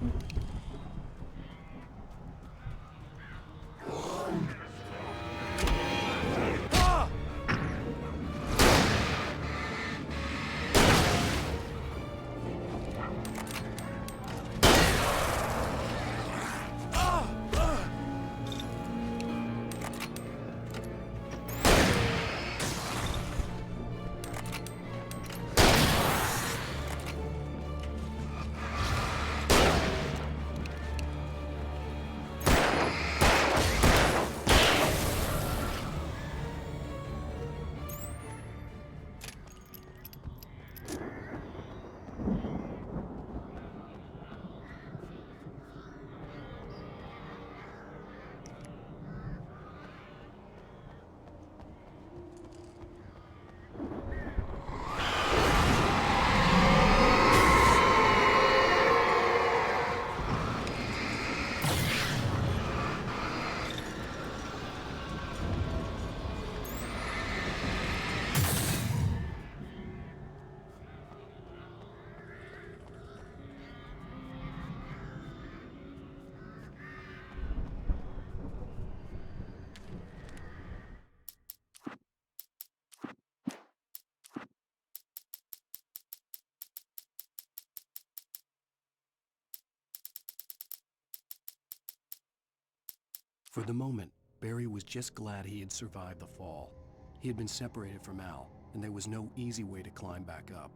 [SPEAKER 2] For the moment, Barry was just glad he had survived the fall. He had been separated from Al, and there was no easy way to climb back up.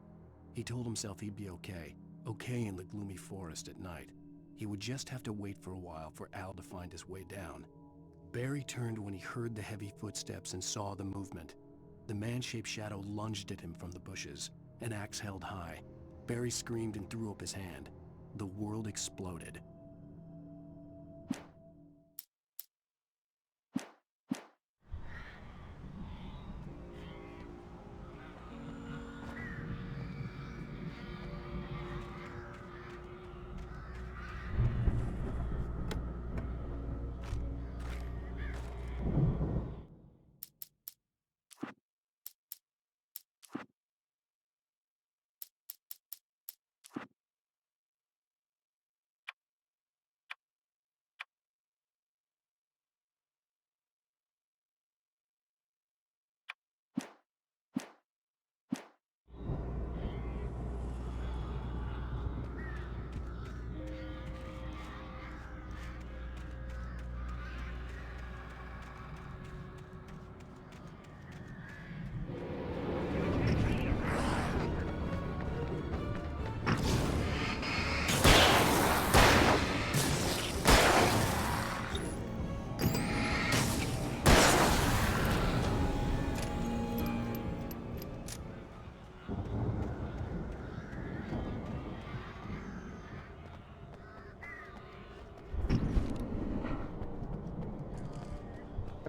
[SPEAKER 2] He told himself he'd be okay in the gloomy forest at night. He would just have to wait for a while for Al to find his way down. Barry turned when he heard the heavy footsteps and saw the movement. The man-shaped shadow lunged at him from the bushes, an axe held high. Barry screamed and threw up his hand. The world exploded.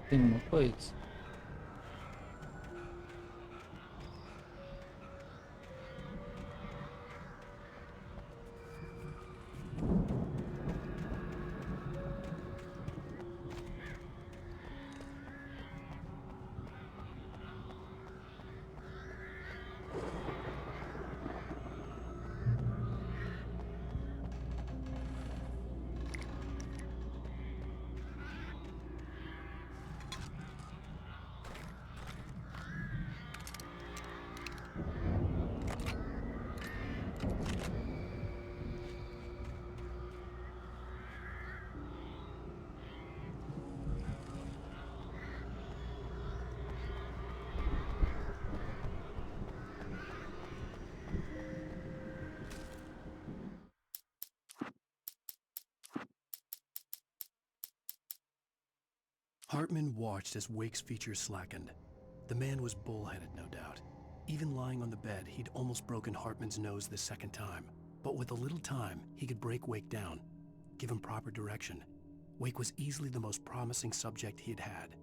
[SPEAKER 1] Tem uma coisa.
[SPEAKER 2] Hartman watched as Wake's features slackened. The man was bullheaded, no doubt. Even lying on the bed, he'd almost broken Hartman's nose the second time. But with a little time, he could break Wake down, give him proper direction. Wake was easily the most promising subject he had had.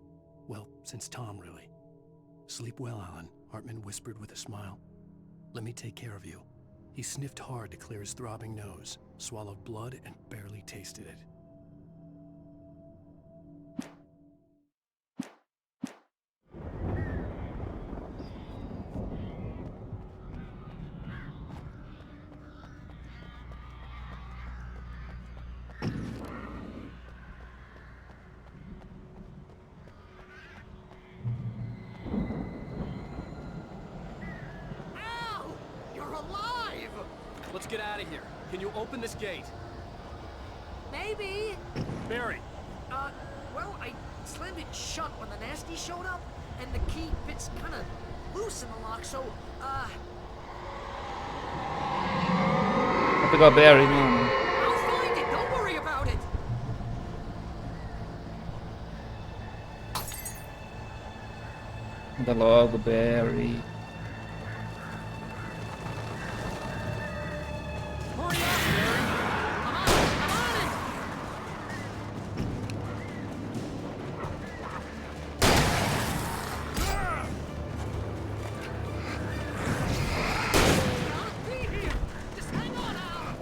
[SPEAKER 2] Well, since Tom, really. "Sleep well, Allan," Hartman whispered with a smile. "Let me take care of you." He sniffed hard to clear his throbbing nose, swallowed blood, and barely tasted it.
[SPEAKER 9] Let's get out of here. Can you open this gate?
[SPEAKER 4] Maybe.
[SPEAKER 9] Barry!
[SPEAKER 4] Well, I slammed it shut when the nasty showed up, and the key fits kind of loose in the lock, so,
[SPEAKER 1] Vou pegar o Barry, não.
[SPEAKER 4] I'll find it, don't worry about it!
[SPEAKER 1] Anda logo, Barry.
[SPEAKER 4] Hurry up, Barry! I'm on it! I'll be here! Just hang on, Al!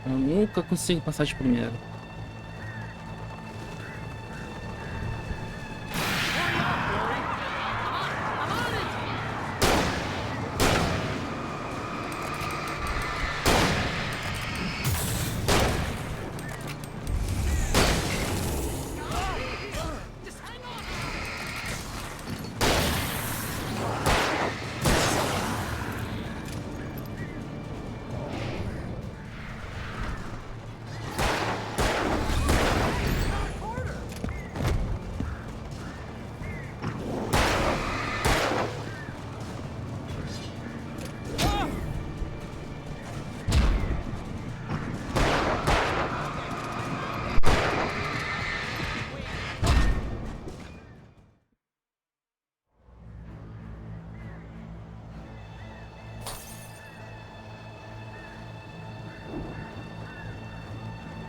[SPEAKER 1] Eu nunca consigo passar de primeira.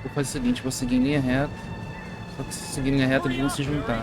[SPEAKER 1] Vou fazer o seguinte, vou seguir em linha reta. Só que se seguir em linha reta eles vão se juntar.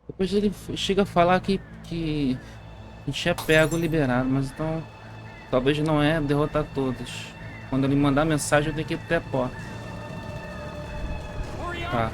[SPEAKER 1] Depois ele chega a falar que a gente é pego liberado, mas então talvez não é derrotar todos. Quando ele mandar mensagem eu tenho que ir até a porta. Tá.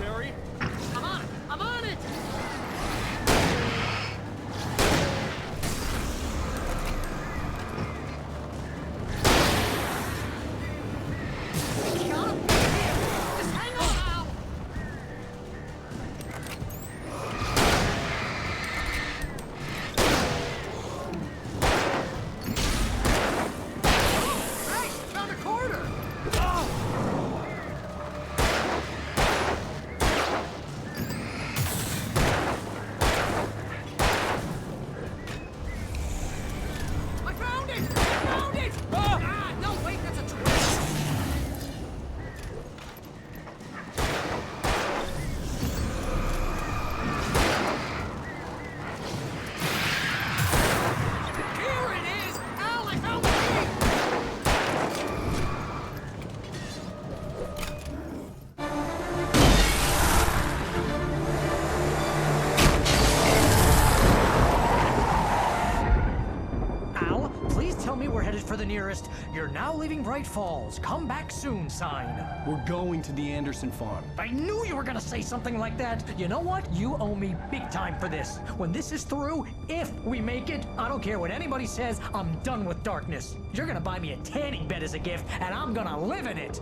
[SPEAKER 4] For the nearest, you're now leaving Bright Falls. Come back soon sign.
[SPEAKER 2] We're going to the Anderson farm.
[SPEAKER 4] I knew you were gonna say something like that. You know what? You owe me big time for this. When this is through, if we make it, I don't care what anybody says, I'm done with darkness. You're gonna buy me a tanning bed as a gift, and I'm gonna live in it.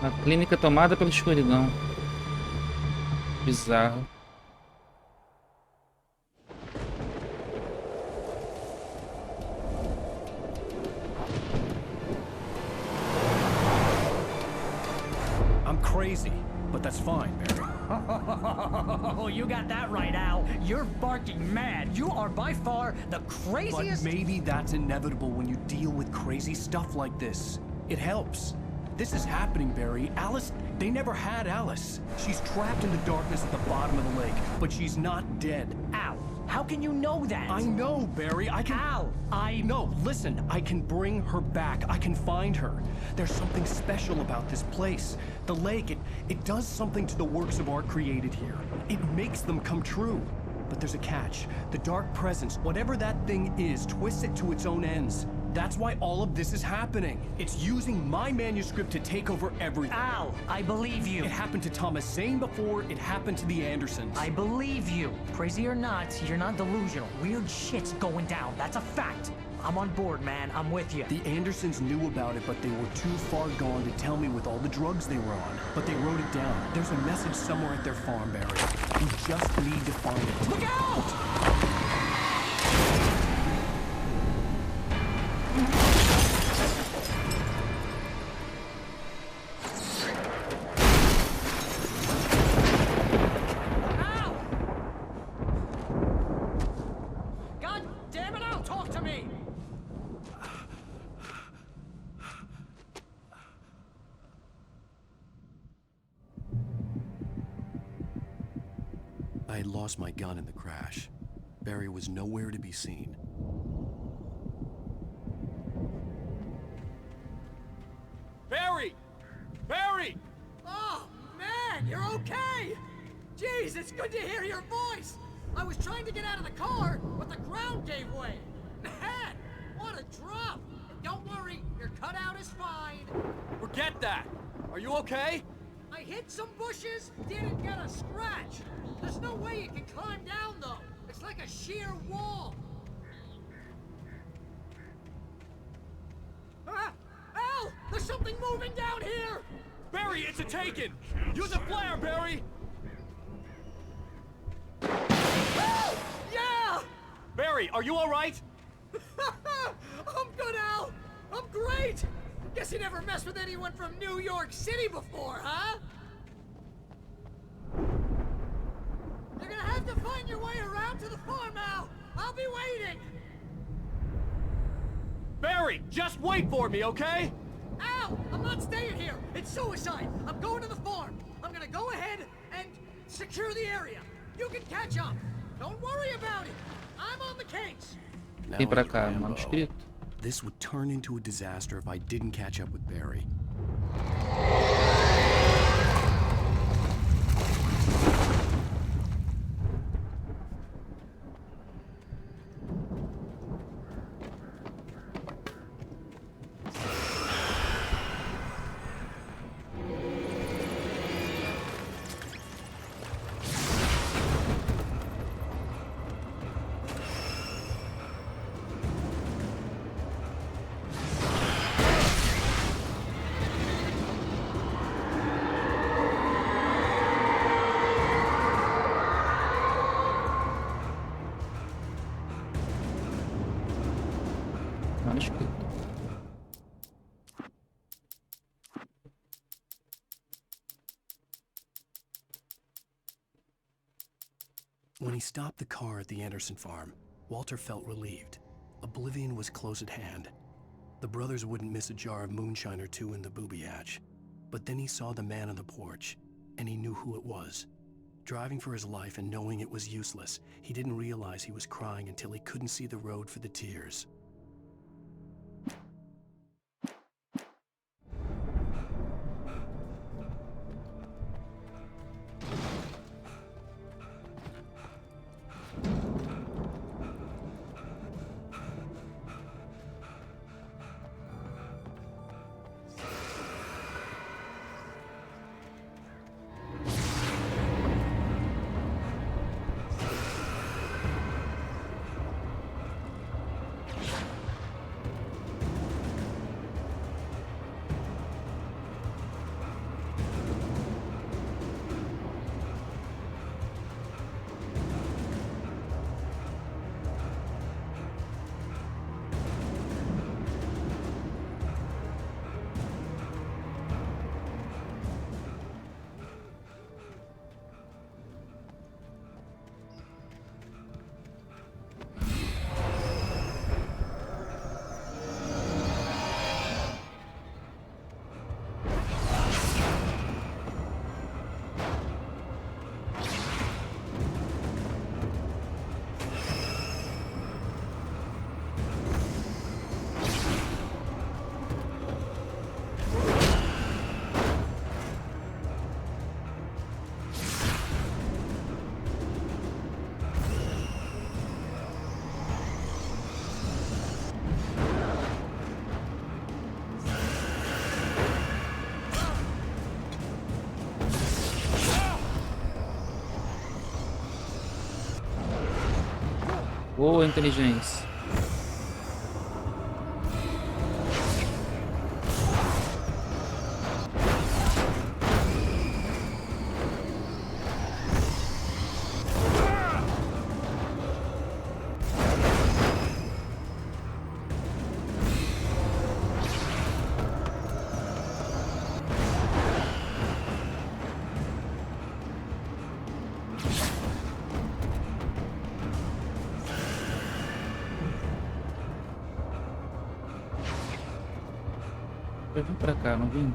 [SPEAKER 1] A clínica tomada pela escuridão. Bizarro.
[SPEAKER 2] crazy, but that's fine, Barry.
[SPEAKER 4] Oh, you got that right, Al. You're barking mad. You are by far the craziest...
[SPEAKER 2] But maybe that's inevitable when you deal with crazy stuff like this. It helps. This is happening, Barry. Alice, they never had Alice. She's trapped in the darkness at the bottom of the lake, but she's not dead.
[SPEAKER 4] Al, how can you know that?
[SPEAKER 2] I know, Barry. I can...
[SPEAKER 4] Al,
[SPEAKER 2] No, listen. I can bring her back. I can find her. There's something special about this place. The lake, it does something to the works of art created here. It makes them come true. But there's a catch. The dark presence, whatever that thing is, twists it to its own ends. That's why all of this is happening. It's using my manuscript to take over everything.
[SPEAKER 4] Al, I believe you.
[SPEAKER 2] It happened to Thomas Zane before, it happened to the Andersons.
[SPEAKER 4] I believe you. Crazy or not, you're not delusional. Weird shit's going down. That's a fact. I'm on board, man. I'm with you.
[SPEAKER 2] The Andersons knew about it, but they were too far gone to tell me with all the drugs they were on. But they wrote it down. There's a message somewhere at their farm, Barry. You just need to find it. Look out! I had lost my gun in the crash. Barry was nowhere to be seen.
[SPEAKER 9] Barry! Barry!
[SPEAKER 12] Oh, man, you're okay! Jeez, it's good to hear your voice! I was trying to get out of the car, but the ground gave way. Man, what a drop! And don't worry, your cutout is fine.
[SPEAKER 9] Forget that! Are you okay?
[SPEAKER 12] I hit some bushes, didn't get a scratch. There's no way you can climb down, though. It's like a sheer wall. Ah! Al! There's something moving down here!
[SPEAKER 9] Barry, it's a taken! Use a flare, Barry!
[SPEAKER 12] Yeah!
[SPEAKER 9] Barry, are you alright?
[SPEAKER 12] I'm good, Al! I'm great! Guess you never messed with anyone from New York City before, huh? You're gonna have to find your way around to the farm, Al! I'll be waiting!
[SPEAKER 9] Barry, just wait for me, okay?
[SPEAKER 12] Al! I'm not staying here! It's suicide! I'm going to the farm! I'm gonna go ahead and secure the area! You can catch up! Don't worry about it! I'm on the case!
[SPEAKER 2] Now
[SPEAKER 1] Vem pra
[SPEAKER 2] you
[SPEAKER 1] cá,
[SPEAKER 2] Rambo.
[SPEAKER 1] manuscrito.
[SPEAKER 2] This would turn into a disaster if I didn't catch up with Barry.
[SPEAKER 1] Manuscrito.
[SPEAKER 2] When he stopped the car at the Anderson farm, Walter felt relieved. Oblivion was close at hand. The brothers wouldn't miss a jar of moonshine or two in the booby hatch. But then he saw the man on the porch, and he knew who it was. Driving for his life and knowing it was useless, he didn't realize he was crying until he couldn't see the road for the tears.
[SPEAKER 1] Boa inteligência. Eu vim pra cá, não vim?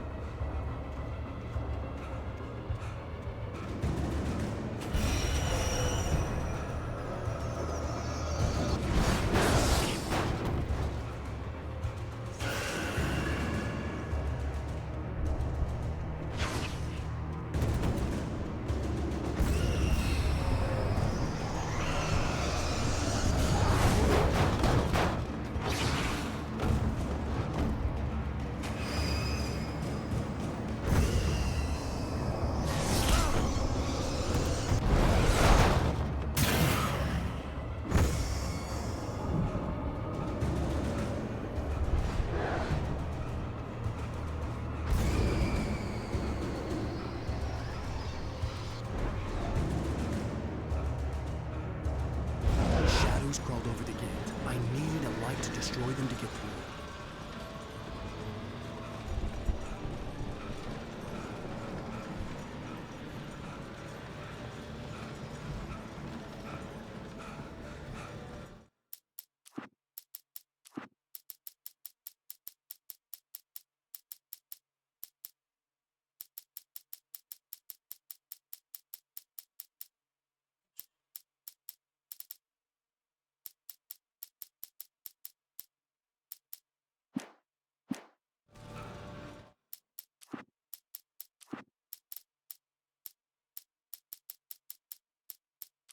[SPEAKER 2] Shadows crawled over the gate. I needed a light to destroy them to get through.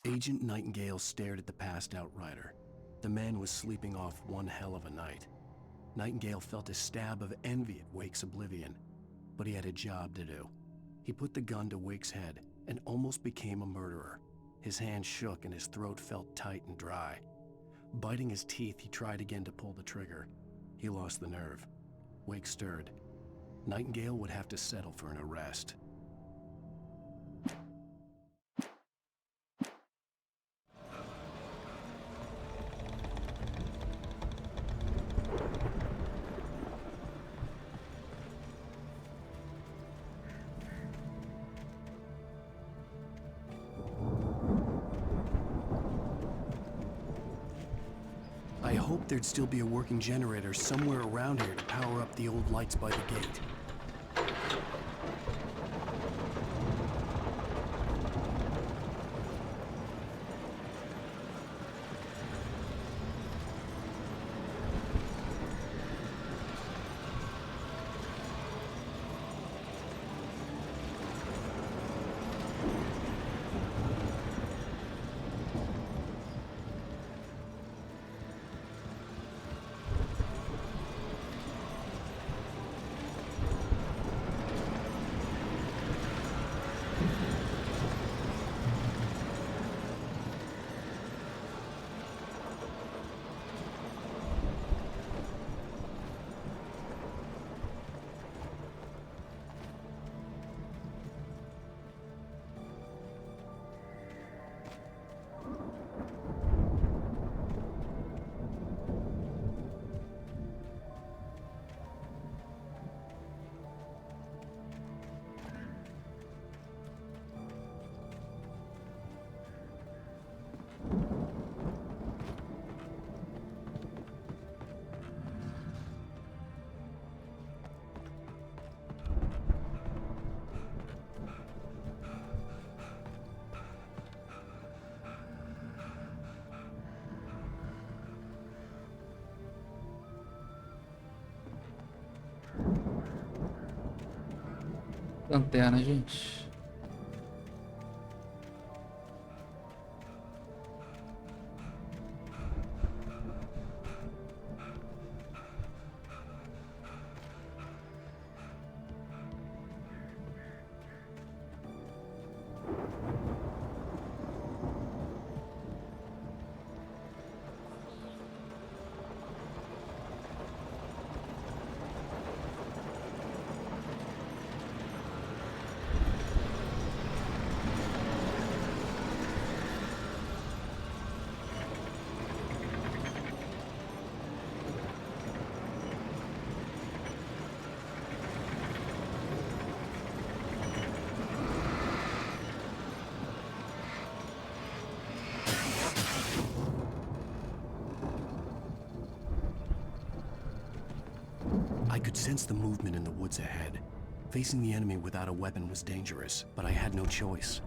[SPEAKER 2] Agent Nightingale stared at the passed-out rider. The man was sleeping off one hell of a night. Nightingale felt a stab of envy at Wake's oblivion, but he had a job to do. He put the gun to Wake's head and almost became a murderer. His hand shook and his throat felt tight and dry. Biting his teeth, he tried again to pull the trigger. He lost the nerve. Wake stirred. Nightingale would have to settle for an arrest. I hoped there'd still be a working generator somewhere around here to power up the old lights by the gate. Lanterna, gente. I could sense the movement in the woods ahead. Facing the enemy without a weapon was dangerous, but I had no choice.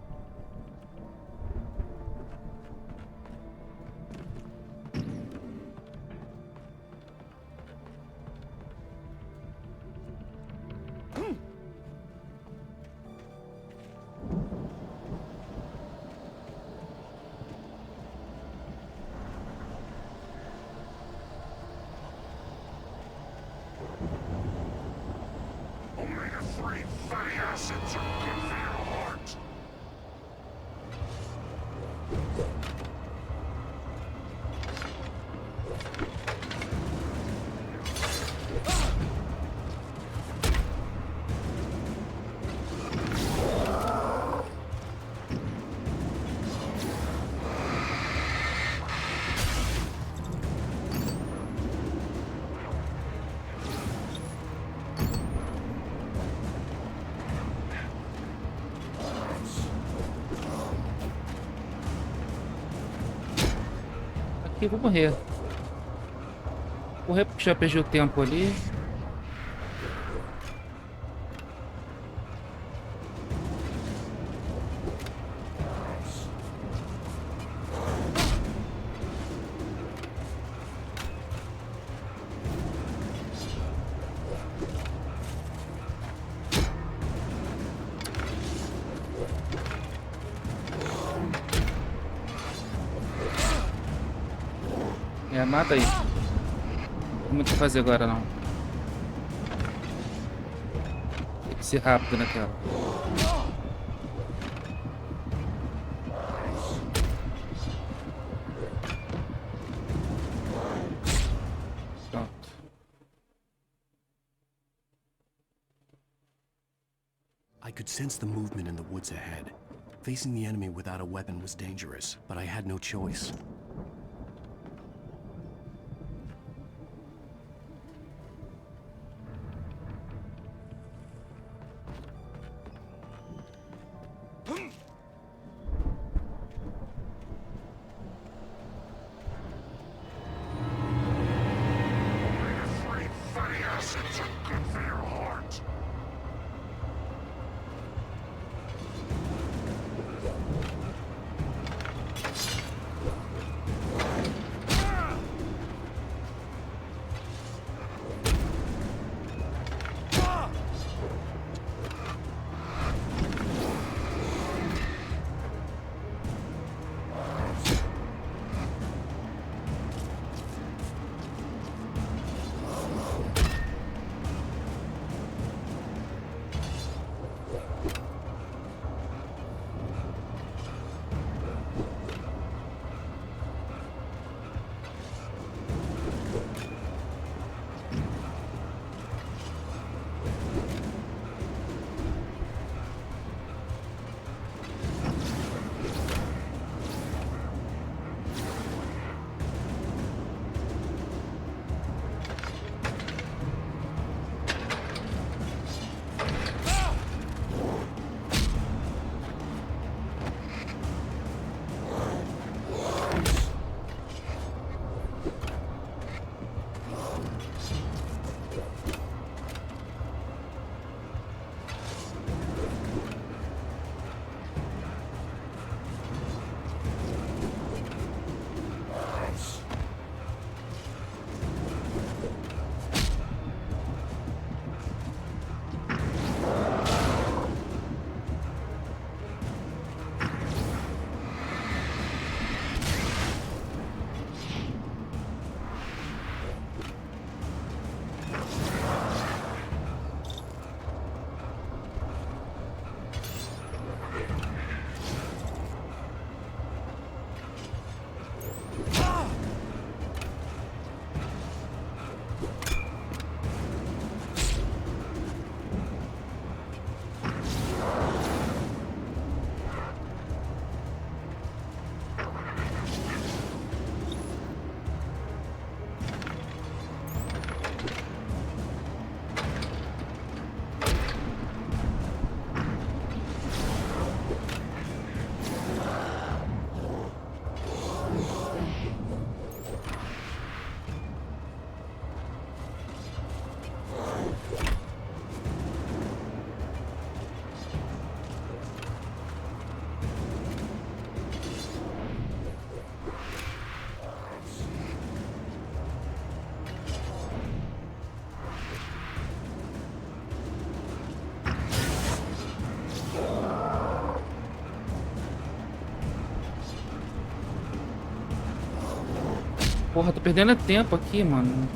[SPEAKER 1] Aqui, vou morrer. Vou correr porque já perdi o tempo ali. Mata aí. Não tem muito o que fazer agora, não. Tem que ser rápido naquela. Pronto.
[SPEAKER 2] I could sense the movement in the woods ahead. Facing the enemy without a weapon was dangerous, but I had no choice.
[SPEAKER 1] Porra, tô perdendo tempo aqui, mano.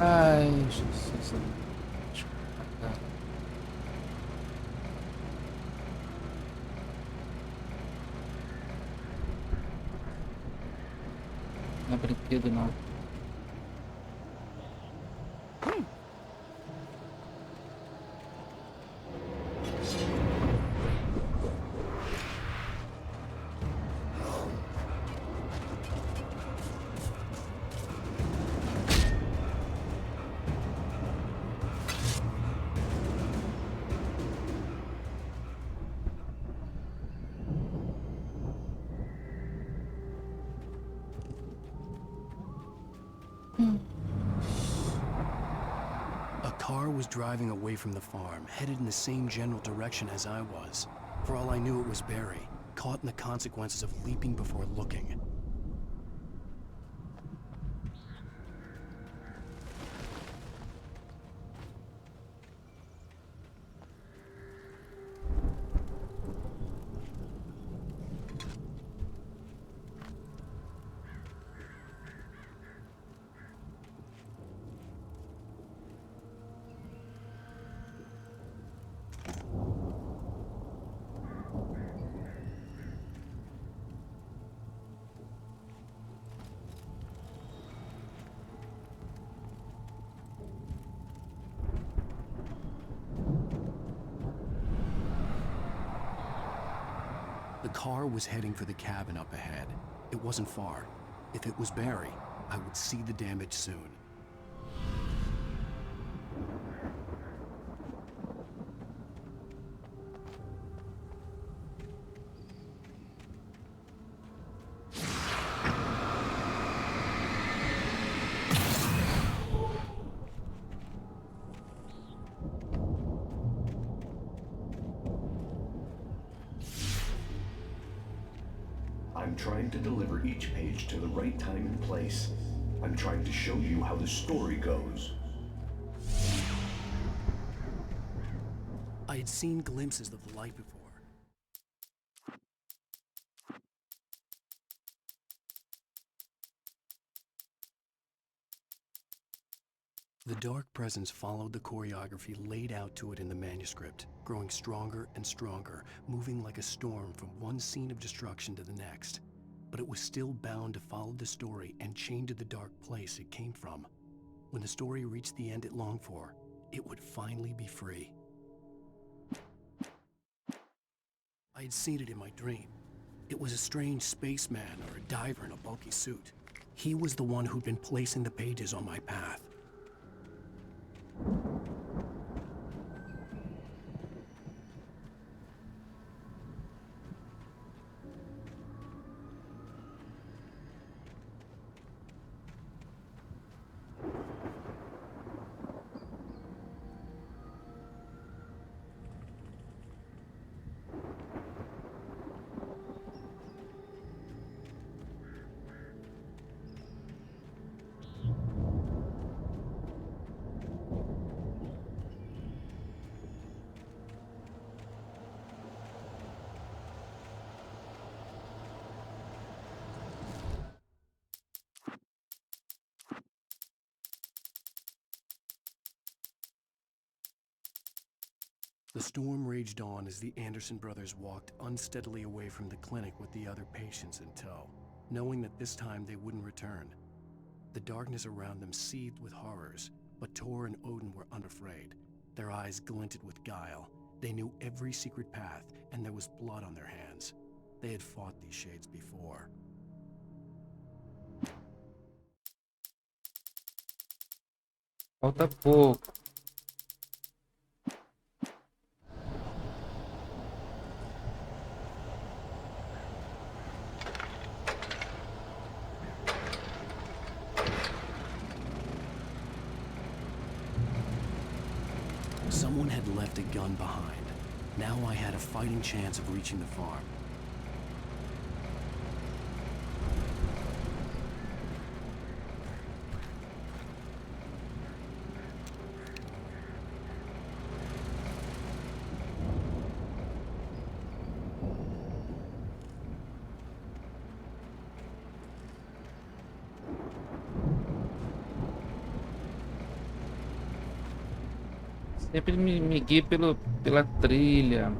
[SPEAKER 1] Ai, Jesus. Não é brinquedo, não.
[SPEAKER 2] A car was driving away from the farm, headed in the same general direction as I was. For all I knew, it was Barry, caught in the consequences of leaping before looking. The car was heading for the cabin up ahead. It wasn't far. If it was Barry, I would see the damage soon.
[SPEAKER 13] I'm trying to deliver each page to the right time and place. I'm trying to show you how the story goes.
[SPEAKER 2] I had seen glimpses of the light before. The dark presence followed the choreography laid out to it in the manuscript, growing stronger and stronger, moving like a storm from one scene of destruction to the next. But it was still bound to follow the story and chained to the dark place it came from. When the story reached the end it longed for, it would finally be free. I had seen it in my dream. It was a strange spaceman or a diver in a bulky suit. He was the one who'd been placing the pages on my path. The storm raged on as the Anderson brothers walked unsteadily away from the clinic with the other patients in tow, knowing that this time they wouldn't return. The darkness around them seethed with horrors, but Tor and Odin were unafraid. Their eyes glinted with guile. They knew every secret path, and there was blood on their hands. They had fought these shades before.
[SPEAKER 1] Falta pouco.
[SPEAKER 2] Someone had left a gun behind. Now I had a fighting chance of reaching the farm.
[SPEAKER 1] Sempre me guie pela trilha.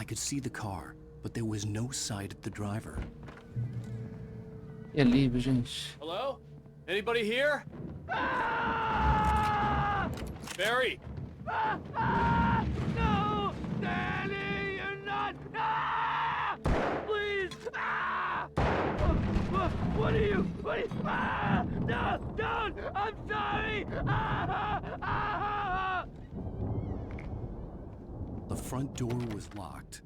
[SPEAKER 2] I could see the car, but there was no sight of the driver.
[SPEAKER 1] Que alívio, gente.
[SPEAKER 9] Hello? Anybody here? Barry!
[SPEAKER 12] No! Danny, you're not! Please! What are you? No! Don't! I'm sorry!
[SPEAKER 2] The front door was locked.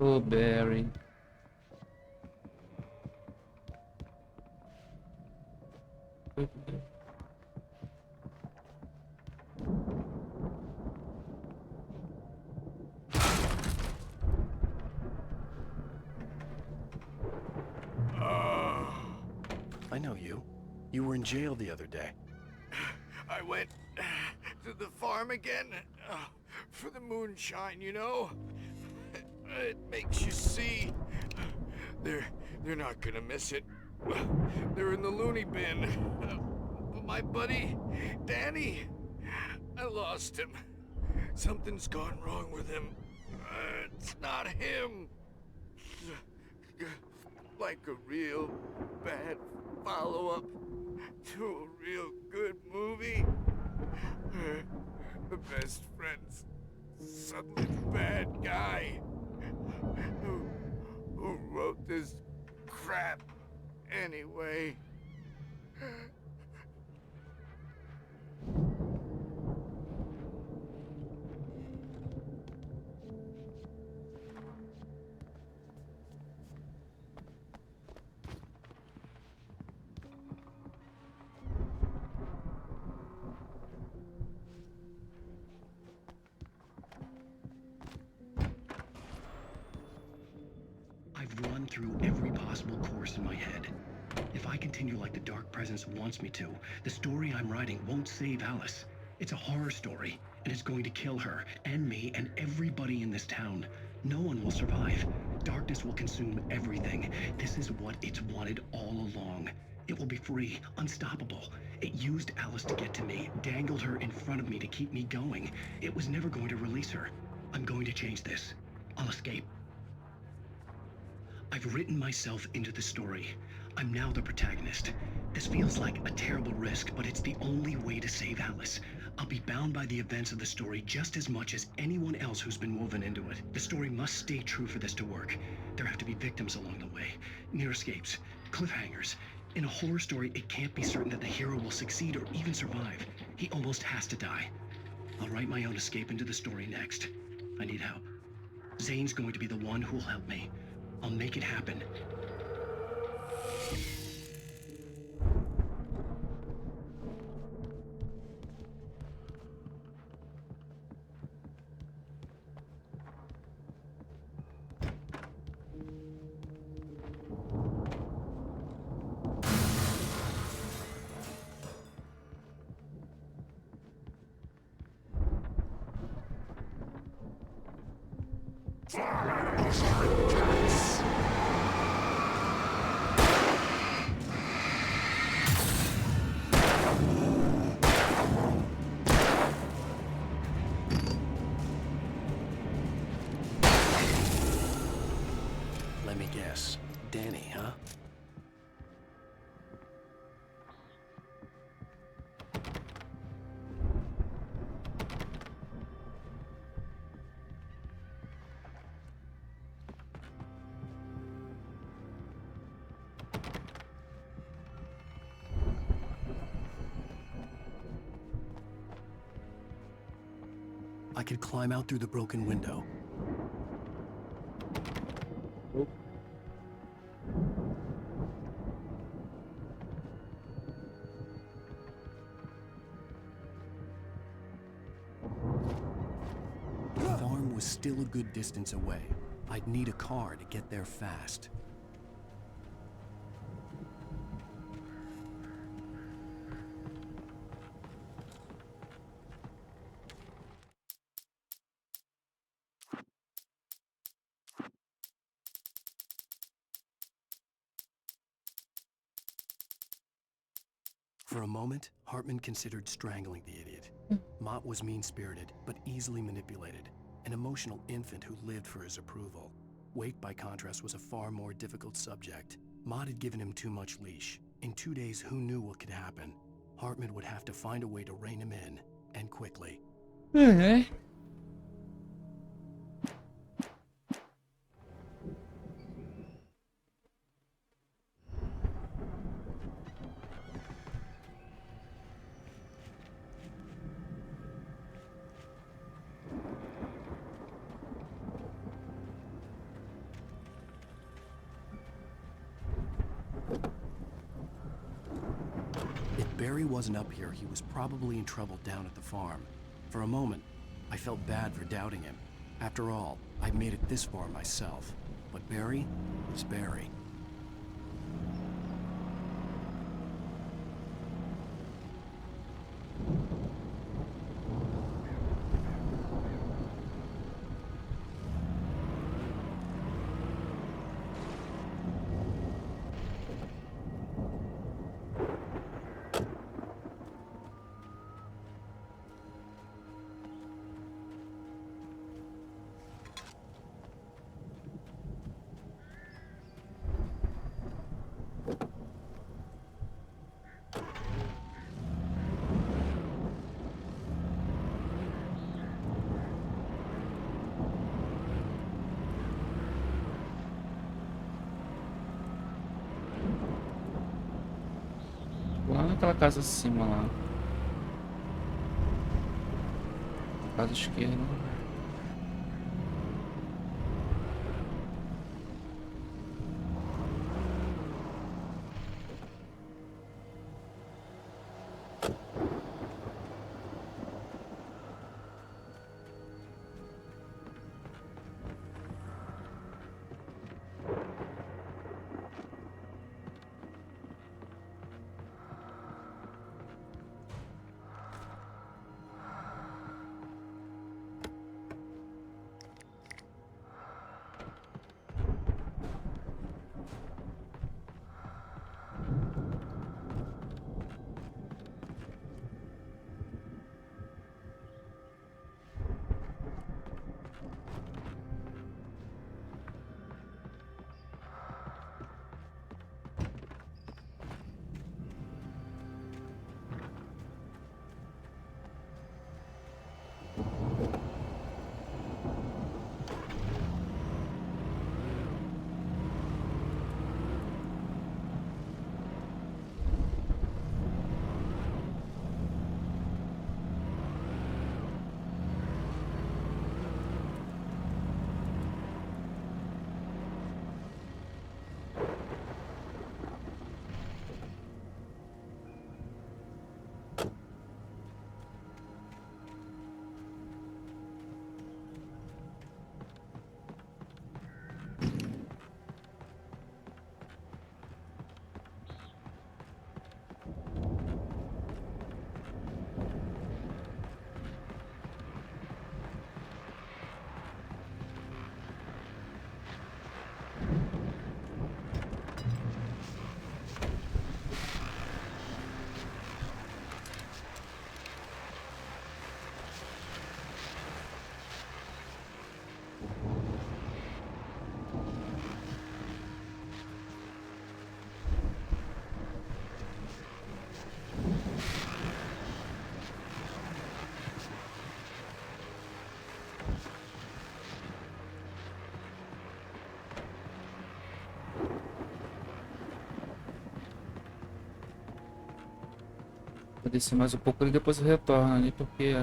[SPEAKER 1] Oh, Barry.
[SPEAKER 2] I know you. You were in jail the other day.
[SPEAKER 10] I went to the farm again for the moonshine, you know? It makes you see. They're not gonna miss it. They're in the loony bin. But my buddy, Danny, I lost him. Something's gone wrong with him. It's not him. Like a real bad follow-up to a real good movie. The best friend's suddenly bad guy who wrote this crap anyway.
[SPEAKER 2] I've run through every possible course in my head. If I continue like the Dark Presence wants me to, the story I'm writing won't save Alice. It's a horror story, and it's going to kill her, and me, and everybody in this town. No one will survive. Darkness will consume everything. This is what it's wanted all along. It will be free, unstoppable. It used Alice to get to me, dangled her in front of me to keep me going. It was never going to release her. I'm going to change this. I'll escape. I've written myself into the story. I'm now the protagonist. This feels like a terrible risk, but it's the only way to save Alice. I'll be bound by the events of the story just as much as anyone else who's been woven into it. The story must stay true for this to work. There have to be victims along the way, near escapes, cliffhangers. In a horror story, it can't be certain that the hero will succeed or even survive. He almost has to die. I'll write my own escape into the story next. I need help. Zane's going to be the one who'll help me. I'll make it happen. Let me guess. Danny, huh? I could climb out through the broken window. The farm was still a good distance away. I'd need a car to get there fast. For a moment, Hartman considered strangling the idiot. Mott was mean-spirited, but easily manipulated, an emotional infant who lived for his approval. Wake, by contrast, was a far more difficult subject. Mott had given him too much leash. In 2 days, who knew what could happen? Hartman would have to find a way to rein him in, and quickly. If Barry wasn't up here, he was probably in trouble down at the farm. For a moment, I felt bad for doubting him. After all, I'd made it this far myself. But Barry was Barry.
[SPEAKER 1] Lá naquela casa acima lá. Casa esquerda. Vou descer mais um pouco e depois eu retorno ali porque...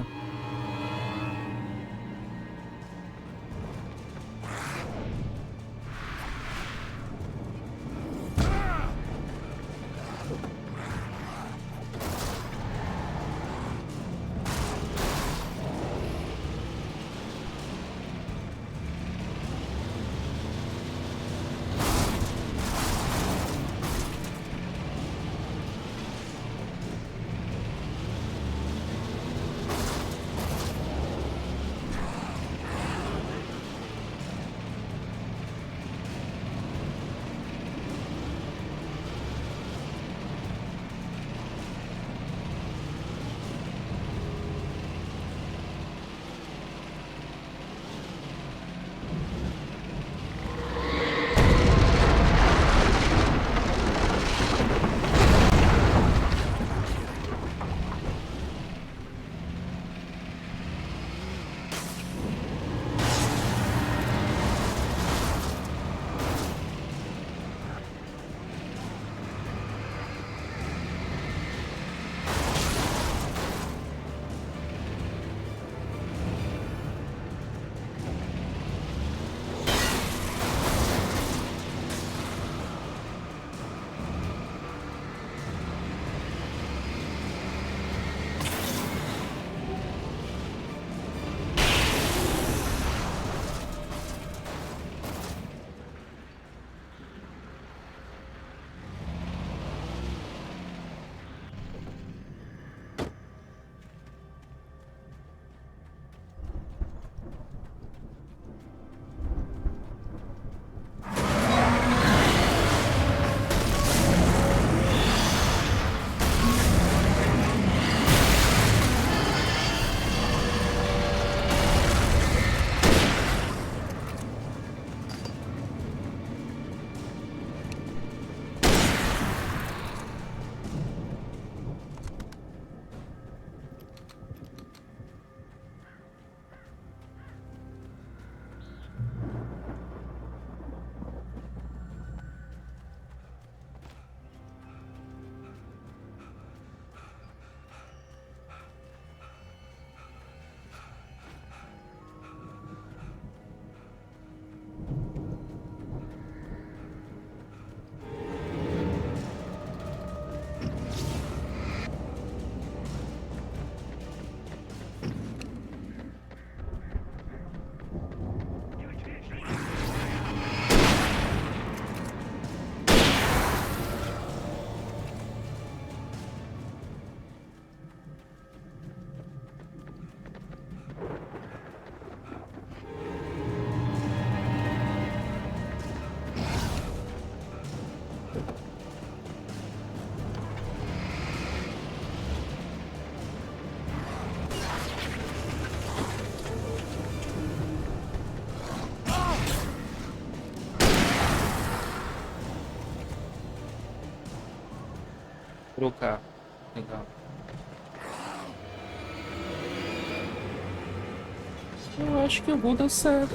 [SPEAKER 1] Pro carro. Legal. Eu acho que eu vou dançar.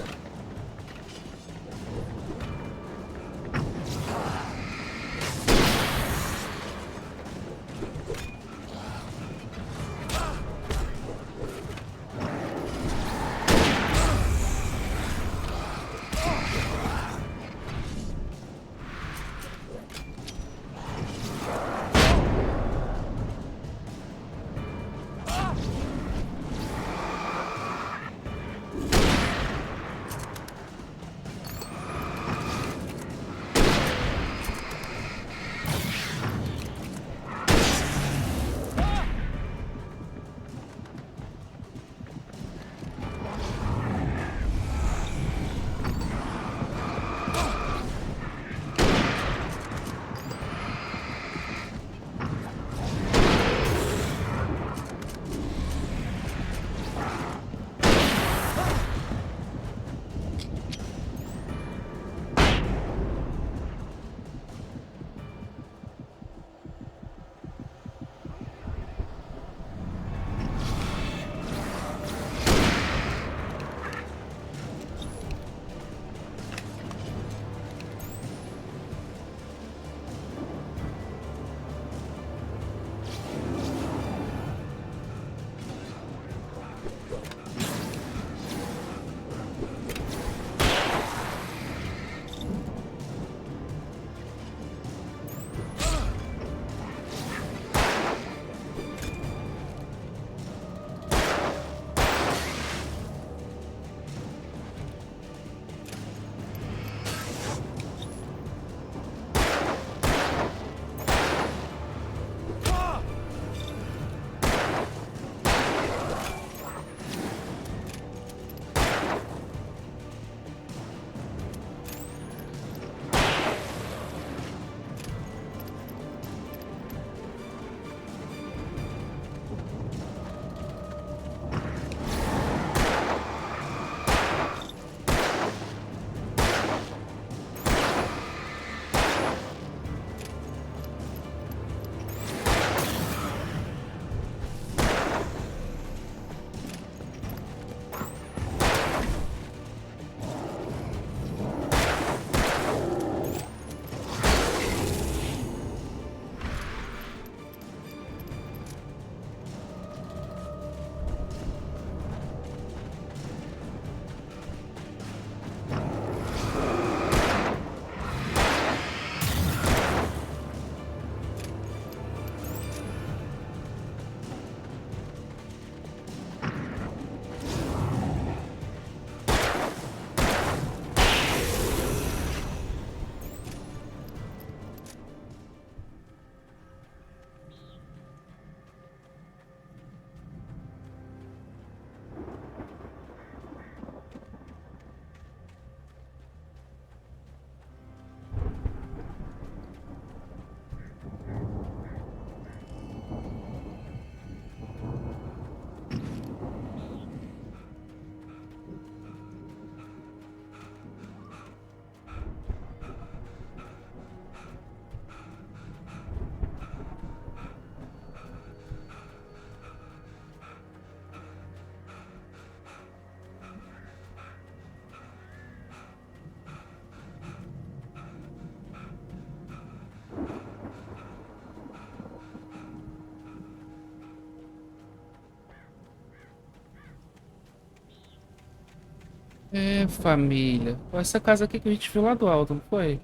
[SPEAKER 1] É, família. Pô, essa casa aqui que a gente viu lá do alto, não foi?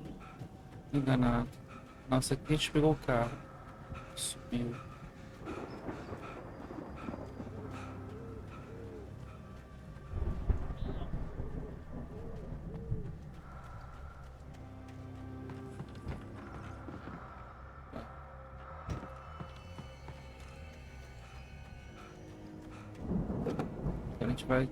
[SPEAKER 1] Enganado. Nossa, aqui a gente pegou o carro. Subiu. A gente vai.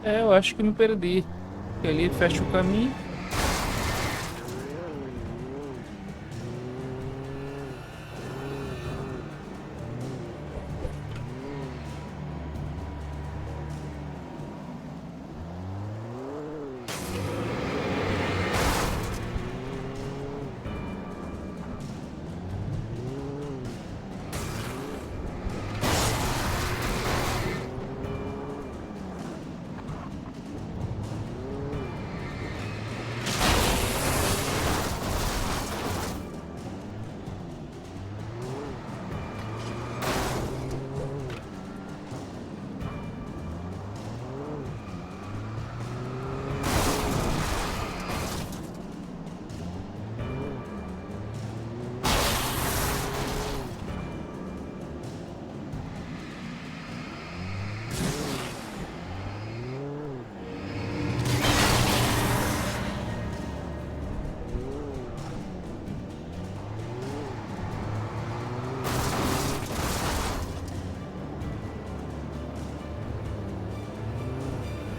[SPEAKER 1] É, eu acho que me perdi. Porque ali fecha o caminho.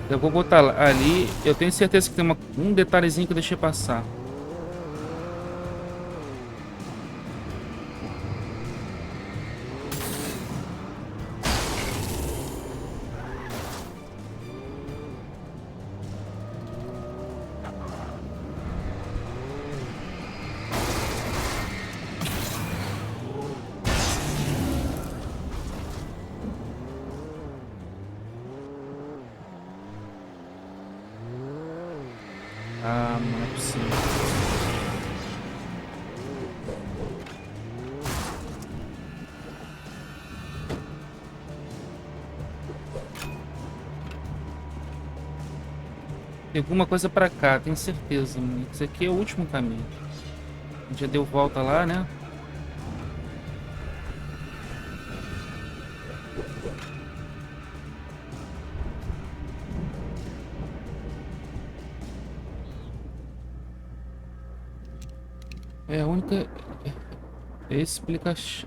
[SPEAKER 1] Eu vou botar ali. Eu tenho certeza que tem um detalhezinho que eu deixei passar. Ah, não é possível. Tem alguma coisa pra cá, tenho certeza, mano. Isso aqui é o último caminho. A gente já deu volta lá, né? É a única explicação.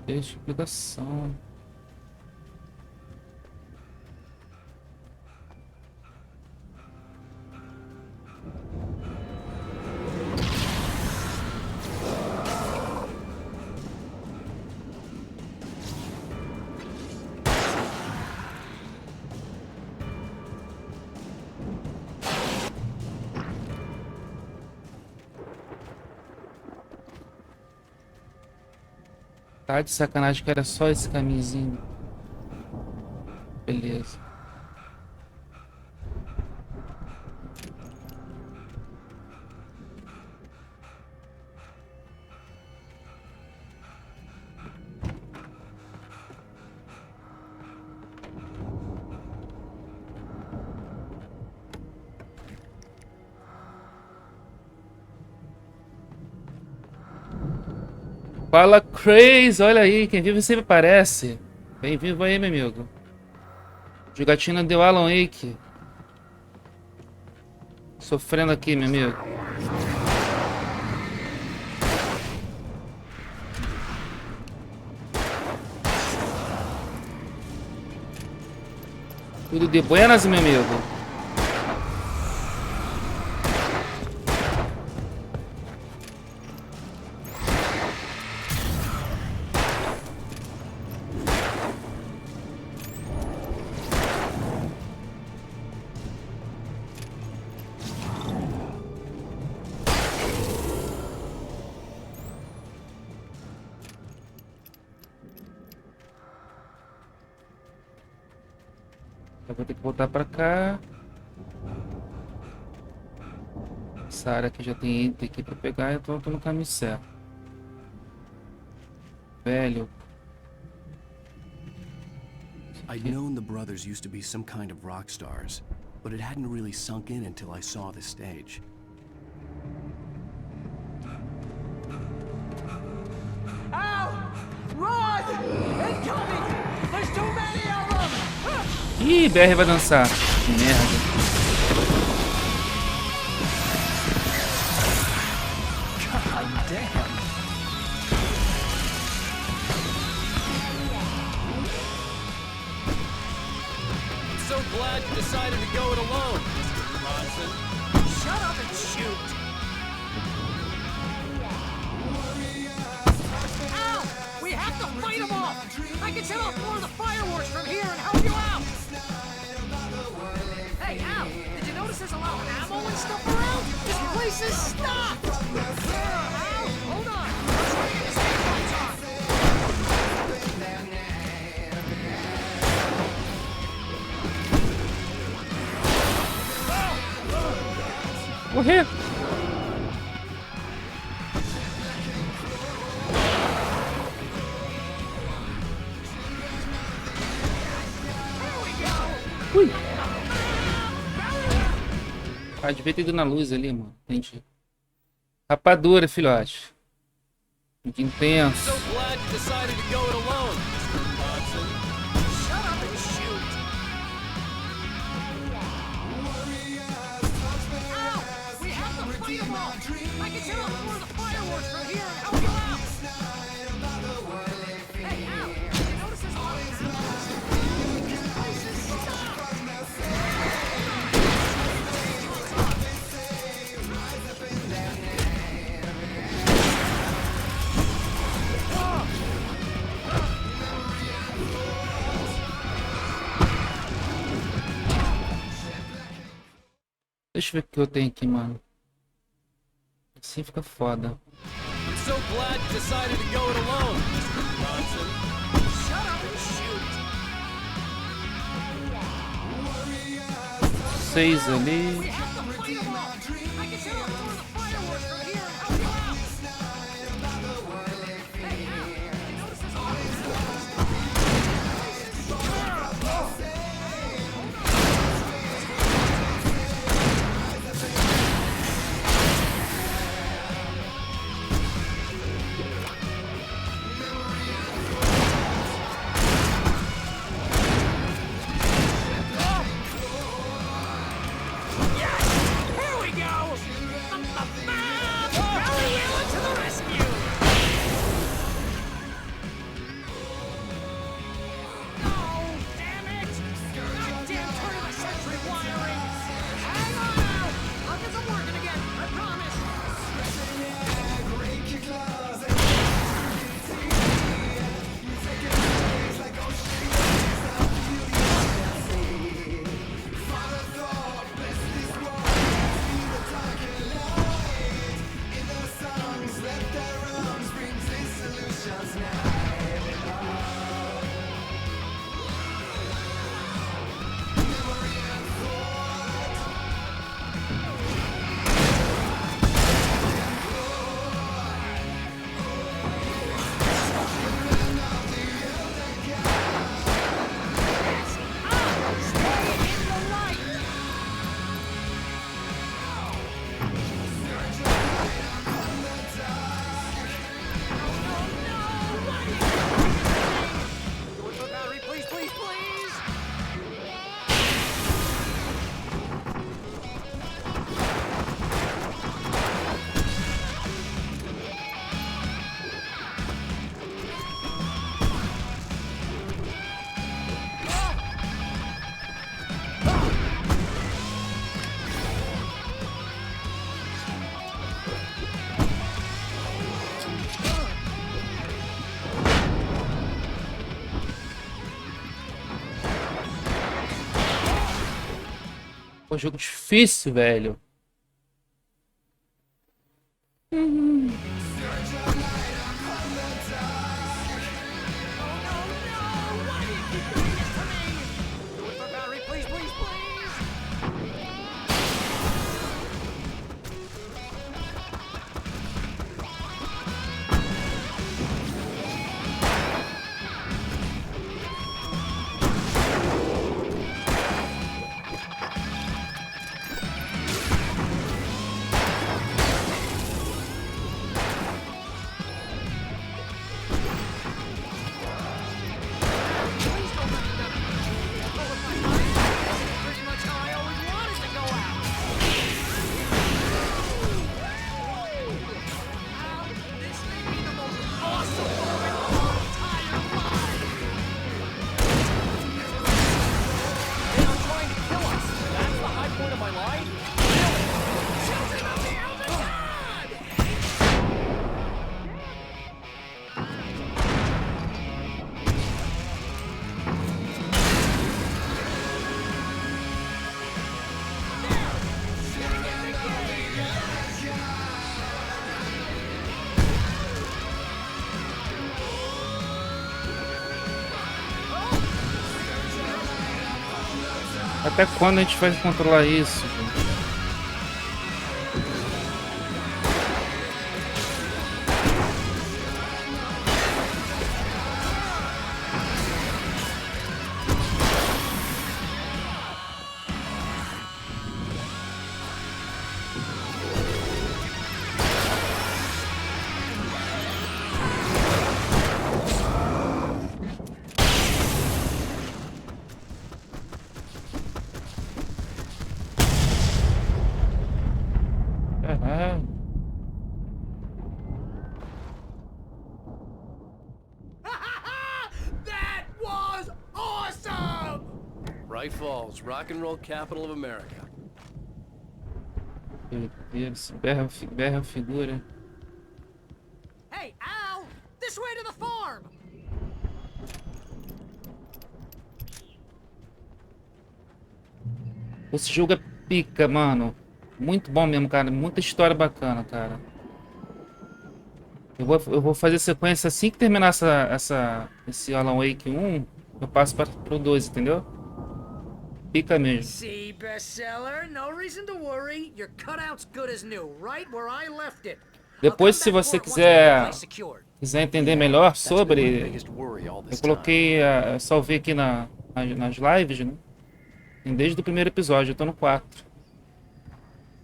[SPEAKER 1] Tá de sacanagem que era só esse caminhozinho. Beleza. Fala, Crazy! Olha aí, quem vive sempre aparece. Bem vivo aí, meu amigo. Jogatina deu Allan Wake. Sofrendo aqui, meu amigo. Tudo de buenas, meu amigo. Eu vou ter que voltar pra cá. Essa área aqui já tem item aqui pra pegar, então eu tô no caminho certo. Velho.
[SPEAKER 2] I'd known the brothers used to be some kind of rock stars, but it hadn't really sunk in until I saw the stage.
[SPEAKER 12] Ow! Run! Incoming! There's too many of them!
[SPEAKER 1] Ih, BR vai dançar. Que merda.
[SPEAKER 2] God damn!
[SPEAKER 9] So glad you decided to go it alone, Mr. Bronson.
[SPEAKER 4] Shut up and shoot! Al! We have to fight them off! I can set off more of the fireworks from here and help you out! Hey, Al! Did you notice there's a lot of ammo and stuff around? This place is stocked! Al! Hold on! I'm trying to get this headlights on!
[SPEAKER 1] Morrer! Ui! Ah, devia ter ido na luz ali, mano. Entendi. Rapadura, filhote. Muito intenso.
[SPEAKER 9] So glad you decided to go it alone, Mr. Bronson.
[SPEAKER 4] Shut up and shoot! Al! We have to fight them off! I can set off more of the fireworks from here and help you out! Hey, Al! Did you notice there's a lot of ammo and stuff around? This place is stocked!
[SPEAKER 1] Deixa eu ver o que eu tenho aqui, mano. Assim fica foda.
[SPEAKER 9] So glad you decided to go it alone, Mr. Bronson.
[SPEAKER 4] Shut up and shoot!
[SPEAKER 1] 6 ali.
[SPEAKER 4] We have to fight them off! I can set off more of the fireworks from here and help you out! Hey, Al! Did you notice there's a lot of ammo and stuff around? Here we go! Rally Allan to the rescue! No, damn it! Goddamn turn of the century wiring! Hang on now! I'll get them working again, I promise!
[SPEAKER 1] Pô, jogo difícil, velho. Até quando a gente vai controlar isso, gente? Caralho.
[SPEAKER 12] That was awesome!
[SPEAKER 14] Bright Falls, rock and roll capital of America.
[SPEAKER 1] Meu Deus, berra a figura.
[SPEAKER 4] Hey, Al! This way to the farm!
[SPEAKER 1] Esse jogo é pica, mano. Muito bom mesmo, cara. Muita história bacana, cara. Eu vou fazer sequência assim que terminar esse Alan Wake 1. Eu passo pro 2, entendeu? Pica mesmo.
[SPEAKER 4] See, bestseller, no reason to worry. Your cutout's good as new, right where I left it.
[SPEAKER 1] Depois, se você quiser entender melhor sobre, eu coloquei, salvei aqui nas lives, né? Tem desde o primeiro episódio, eu tô no 4.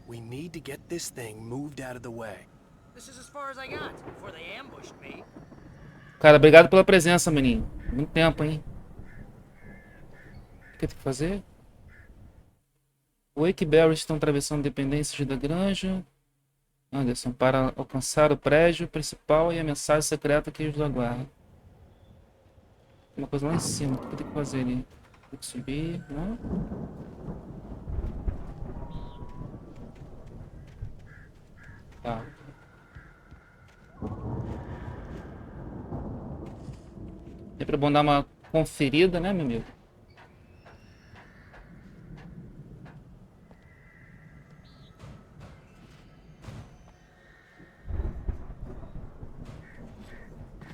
[SPEAKER 2] We need to get this thing moved out of the way.
[SPEAKER 4] This is as far as I got before they ambushed me.
[SPEAKER 1] Cara, obrigado pela presença, menino. Muito tempo, hein? O que tem que fazer? Wake Berries estão atravessando dependências da granja. Anderson, para alcançar o prédio principal e a mensagem secreta que os aguarda. Uma coisa lá em cima. O que tem que fazer ali? Tem que subir, não? Tá. Sempre bom dar uma conferida, né, meu amigo?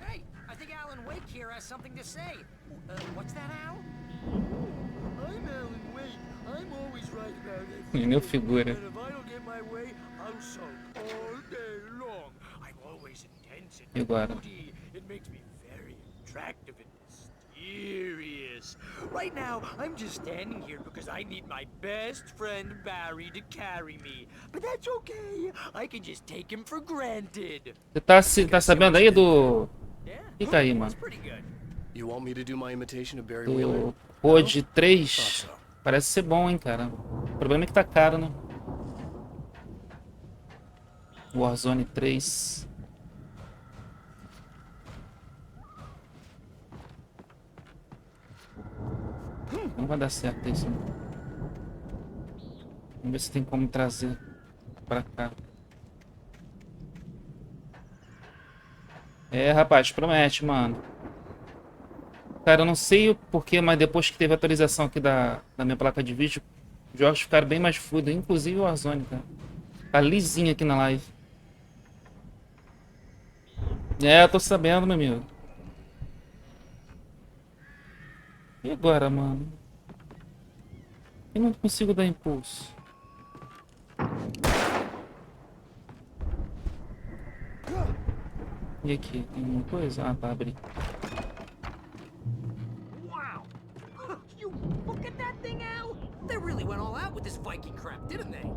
[SPEAKER 4] Hey, I think Alan Wake here has something to say. What's that, Al?
[SPEAKER 12] I'm Alan Wake. I'm always right about everything.
[SPEAKER 1] Meu figura.
[SPEAKER 12] And if I don't get my way, I'll sulk all day long. I'm always intense
[SPEAKER 1] E
[SPEAKER 12] and
[SPEAKER 1] agora?
[SPEAKER 12] moody. It makes me very attractive and mysterious. Right now, I'm just standing here because I need my best friend Barry to carry me. But that's okay. I can just take him for granted.
[SPEAKER 1] Você tá sabendo aí do... Fica aí, mano.
[SPEAKER 2] You want me to do my imitation of Barry Wheeler?
[SPEAKER 1] Do Code 3. Parece ser bom, hein, cara. O problema é que tá caro, né? Warzone 3. Não vai dar certo isso. Vamos ver se tem como trazer pra cá. É, rapaz, promete, mano. Cara, eu não sei o porquê, mas depois que teve a atualização aqui da minha placa de vídeo, os jogos ficaram bem mais fluidos, inclusive o Warzone, cara. Tá lisinho aqui na live. É, eu tô sabendo, meu amigo. E agora, mano? Eu não consigo dar impulso. E aqui, tem alguma coisa? Ah, tá, abri.
[SPEAKER 4] Wow! You look at that thing, Al! They really went all out with this Viking crap, didn't they?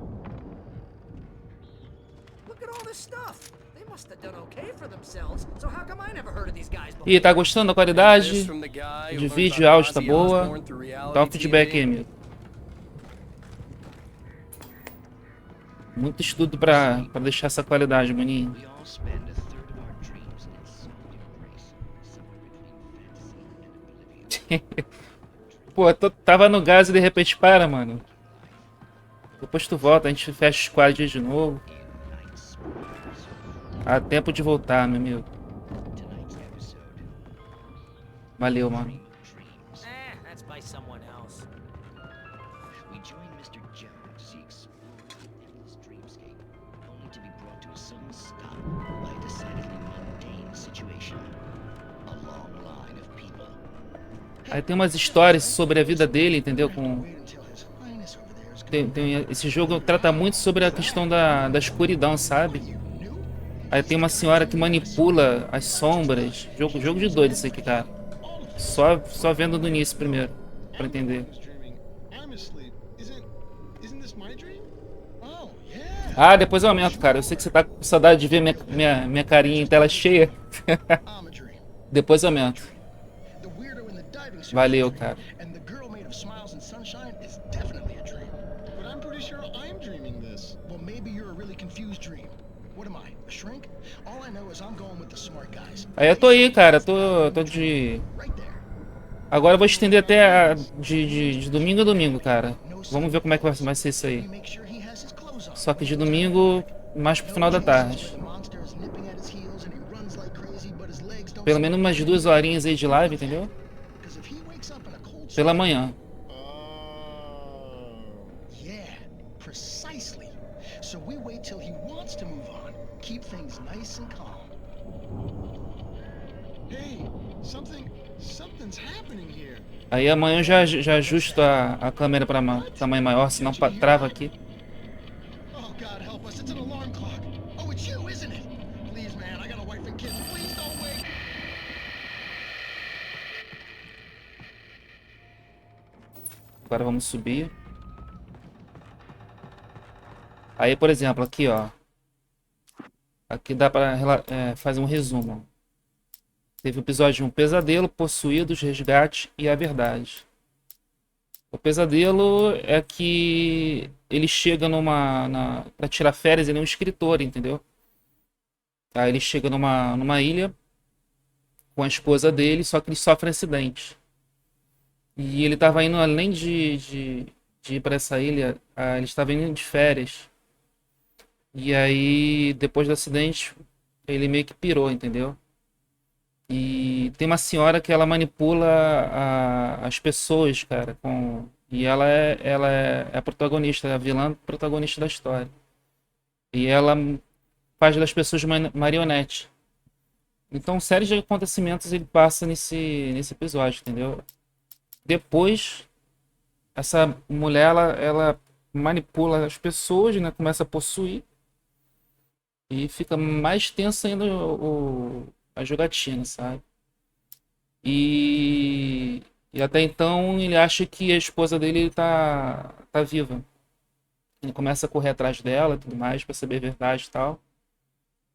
[SPEAKER 4] Look at all this stuff. They must have done okay for themselves. So how come I never heard of these guys before?
[SPEAKER 1] E tá gostando da qualidade de vídeo e áudio? Tá boa? Dá um feedback aí, amigo. Muito estudo pra deixar essa qualidade, maninho. Pô, tava no gás e de repente para, mano. Depois tu volta, a gente fecha os quadros de novo. Há tempo de voltar, meu amigo. Valeu, mano.
[SPEAKER 4] That's by someone else.
[SPEAKER 15] We join Mr. Jones as he explored the endless dreamscape, only to be brought to a sudden stop by a decidedly mundane situation. A long line of people.
[SPEAKER 1] Aí tem umas histórias sobre a vida dele, entendeu? Com esse jogo trata muito sobre a questão da escuridão, sabe? Aí tem uma senhora que manipula as sombras. Jogo de doido isso aqui, cara. Só vendo do início primeiro, pra entender. Ah, depois eu aumento, cara. Eu sei que você tá com saudade de ver minha carinha em tela cheia. Depois eu aumento. Valeu, cara. Aí eu tô aí, cara. Tô de... Agora eu vou estender até de domingo a domingo, cara. Vamos ver como é que vai ser isso aí. Só que de domingo, mais pro final da tarde. Pelo menos umas 2 horinhas aí de live, entendeu? Pela manhã. Aí amanhã eu já ajusto a câmera para tamanho maior, senão trava aqui. Agora vamos subir. Aí, por exemplo, aqui, ó. Aqui dá para fazer um resumo. Teve o episódio 1, Pesadelo, Possuídos, Resgate e a Verdade. O pesadelo é que ele chega pra tirar férias, ele é um escritor, entendeu? Aí ele chega numa ilha com a esposa dele, só que ele sofre um acidente. E ele estava indo, além de ir para essa ilha, ele estava indo de férias. E aí, depois do acidente, ele meio que pirou, entendeu? E tem uma senhora que ela manipula as pessoas, cara. E ela é a protagonista, a vilã protagonista da história. E ela faz das pessoas marionete. Então, série de acontecimentos ele passa nesse episódio, entendeu? Depois, essa mulher, ela manipula as pessoas, né? Começa a possuir. E fica mais tenso ainda a jogatina, sabe? E até então ele acha que a esposa dele tá viva. Ele começa a correr atrás dela e tudo mais, pra saber a verdade e tal.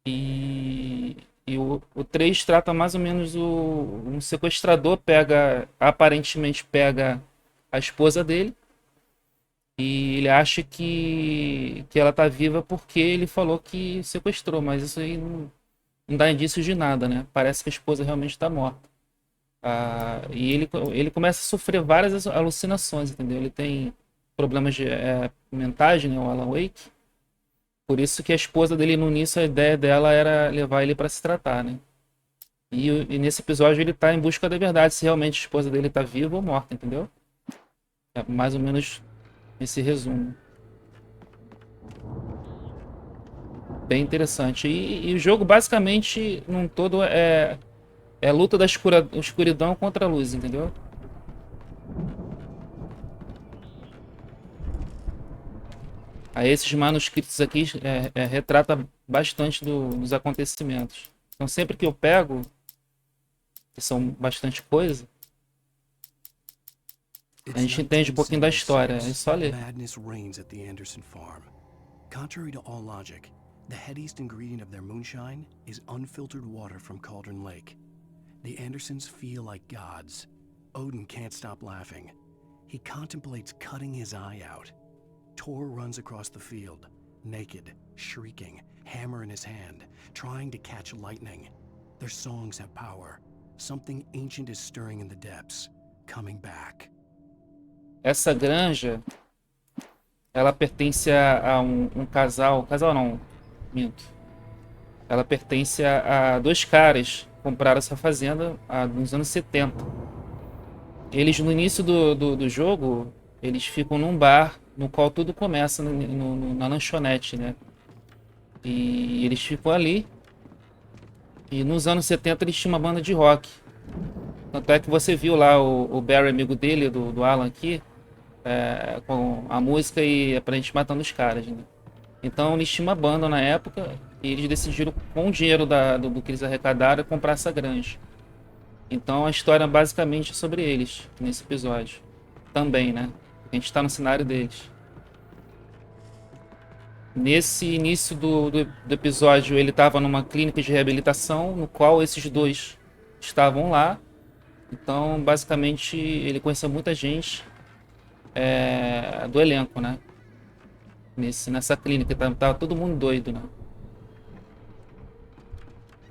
[SPEAKER 1] E o 3 trata mais ou menos um sequestrador aparentemente pega a esposa dele. E ele acha que ela tá viva porque ele falou que sequestrou, mas isso aí não dá indícios de nada, né? Parece que a esposa realmente está morta. E ele começa a sofrer várias alucinações, entendeu? Ele tem problemas mentais, né? O Alan Wake. Por isso que a esposa dele, no início, a ideia dela era levar ele para se tratar, né? E nesse episódio ele tá em busca da verdade, se realmente a esposa dele tá viva ou morta, entendeu? É mais ou menos esse resumo. Bem interessante. E o jogo, basicamente, num todo, é luta da escuridão contra a luz, entendeu? Aí esses manuscritos aqui retrata bastante dos acontecimentos. Então sempre que eu pego, que são bastante coisa, a gente entende um pouquinho da história. É só ler.
[SPEAKER 2] Contrary to all logic, the headiest ingredient of their moonshine is unfiltered water from Cauldron Lake. The Andersons feel like gods. Odin can't stop laughing. He contemplates cutting his eye out. Tor runs across the field, naked, shrieking, hammer in his hand, trying to catch lightning. Their songs have power. Something ancient is stirring in the depths, coming back.
[SPEAKER 1] Essa granja, ela pertence a um casal. Casal não, minto. Ela pertence a 2 caras que compraram essa fazenda nos anos 70. Eles, no início do jogo, eles ficam num bar no qual tudo começa na lanchonete, né? E eles ficam ali. E nos anos 70 eles tinham uma banda de rock. Tanto é que você viu lá o Barry, amigo dele, do Allan aqui. com a música e pra gente matando os caras, né? Então eles tinham uma banda na época e eles decidiram, com o dinheiro do que eles arrecadaram, comprar essa granja. Então a história é basicamente sobre eles nesse episódio. Também, né? A gente tá no cenário deles. Nesse início do episódio, ele estava numa clínica de reabilitação, no qual esses dois estavam lá. Então, basicamente, ele conheceu muita gente do elenco, né? Nessa clínica, tava todo mundo doido, né?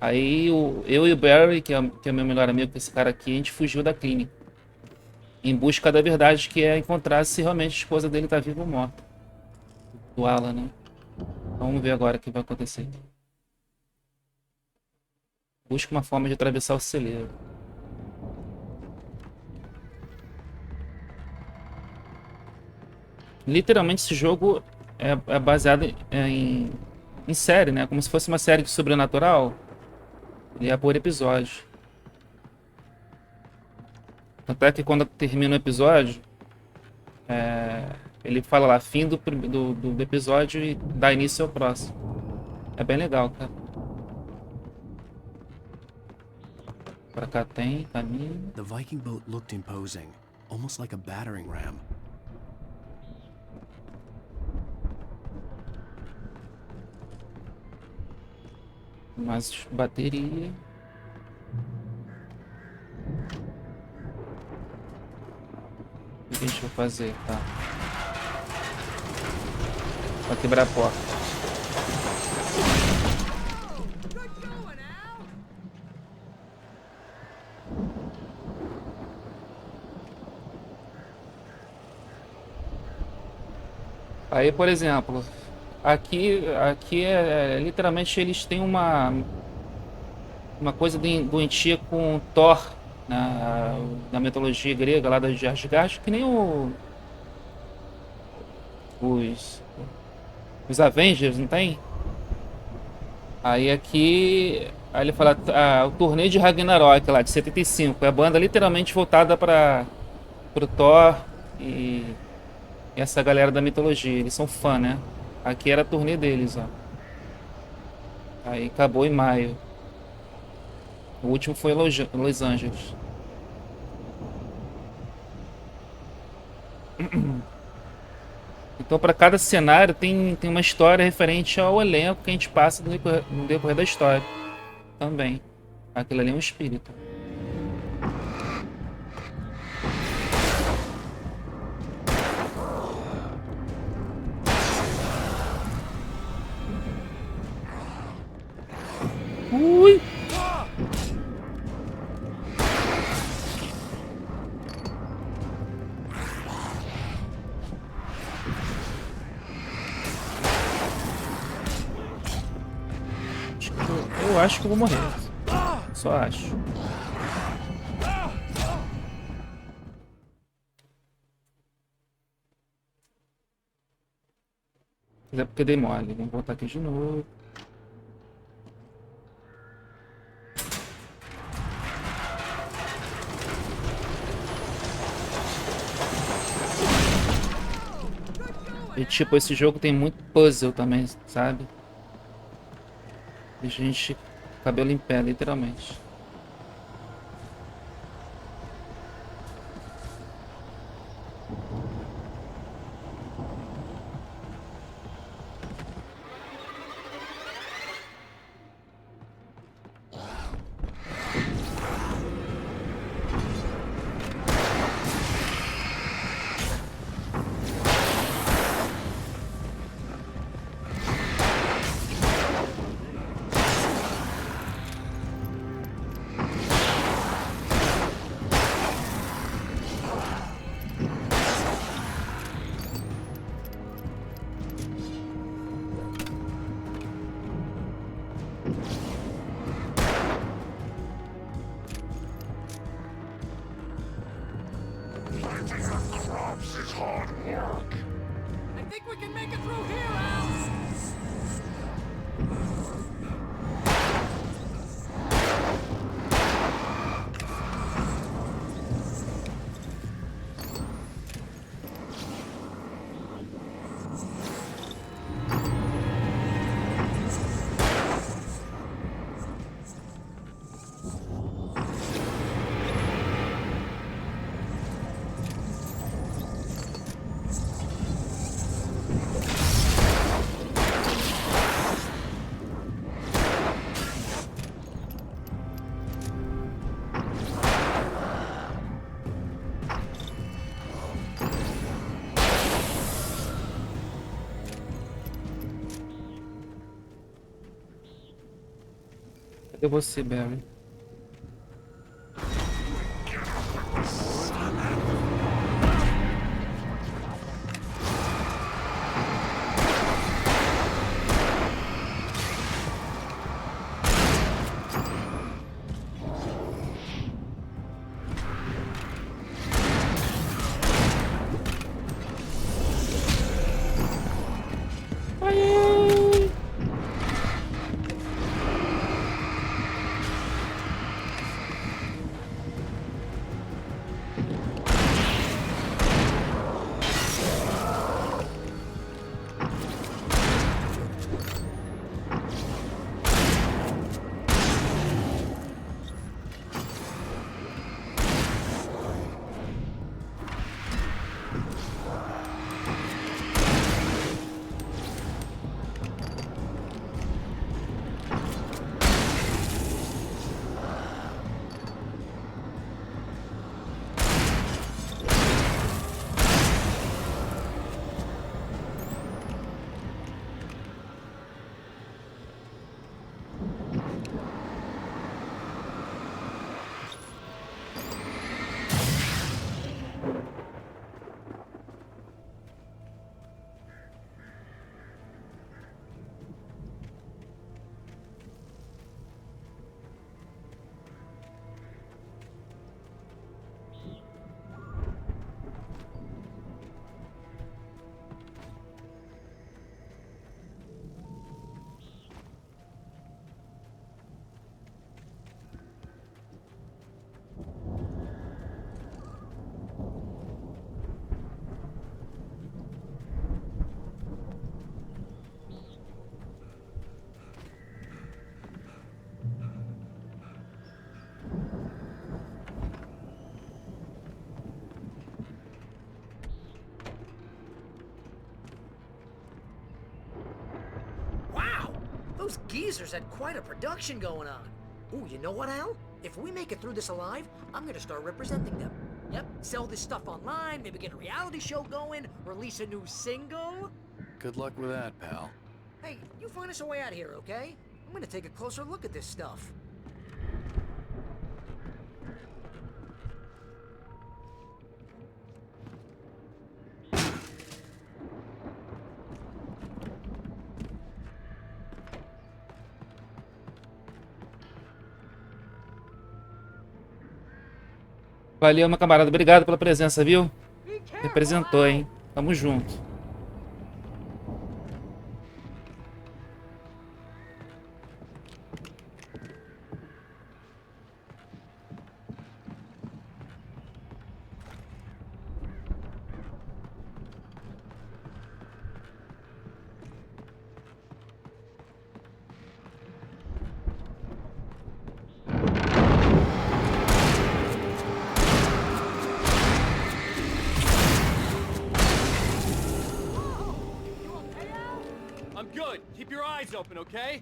[SPEAKER 1] Aí eu e o Barry, que é meu melhor amigo, que é esse cara aqui, a gente fugiu da clínica. Em busca da verdade, que é encontrar se realmente a esposa dele tá viva ou morta. Do Allan, né? Vamos ver agora o que vai acontecer. Busca uma forma de atravessar o celeiro. Literalmente esse jogo é baseado em série, né? Como se fosse uma série de sobrenatural. Ele é por episódio. Tanto é que quando termina o episódio, ele fala lá, fim do episódio e dá início ao próximo. É bem legal, cara. Pra cá tem caminho.
[SPEAKER 2] The Viking boat looked imposing, almost like a battering ram.
[SPEAKER 1] Mais bateria. O que a gente vai fazer? Tá. Pra quebrar a porta. Aí, por exemplo, aqui literalmente eles têm uma coisa doentia com Thor na mitologia grega lá de Asgard, que nem os Avengers, não tem? Aí aqui ele fala o torneio de Ragnarok lá de 75, é a banda literalmente voltada para pro Thor e essa galera da mitologia, eles são fã, né? Aqui era a turnê deles, ó. Aí acabou em maio. O último foi em Los Angeles. Então, para cada cenário tem uma história referente ao elenco que a gente passa no decorrer da história. Também. Aquilo ali é um espírito. Ui! Eu acho que eu vou morrer. Só acho. Mas é porque dei mole. Vamos voltar aqui de novo. E tipo, esse jogo tem muito puzzle também, sabe? Deixa a gente cabelo em pé, literalmente.
[SPEAKER 12] I think we can make it through here, Al!
[SPEAKER 1] Cadê você, Barry?
[SPEAKER 4] Wow! Those geezers had quite a production going on. Ooh, you know what, Al? If we make it through this alive, I'm gonna start representing them. Yep, sell this stuff online, maybe get a reality show going, release a new single.
[SPEAKER 2] Good luck with that, pal.
[SPEAKER 4] Hey, you find us a way out of here, okay? I'm gonna take a closer look at this stuff.
[SPEAKER 1] Valeu, meu camarada. Obrigado pela presença, viu? Representou, hein? Tamo junto.
[SPEAKER 9] I'm good. Keep your eyes open, okay?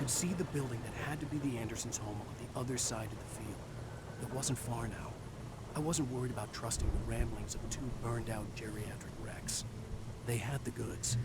[SPEAKER 2] See the building that had to be the Andersons' home on the other side of the field. It wasn't far now. I wasn't worried about trusting the ramblings of two burned-out geriatric wrecks. They had the goods.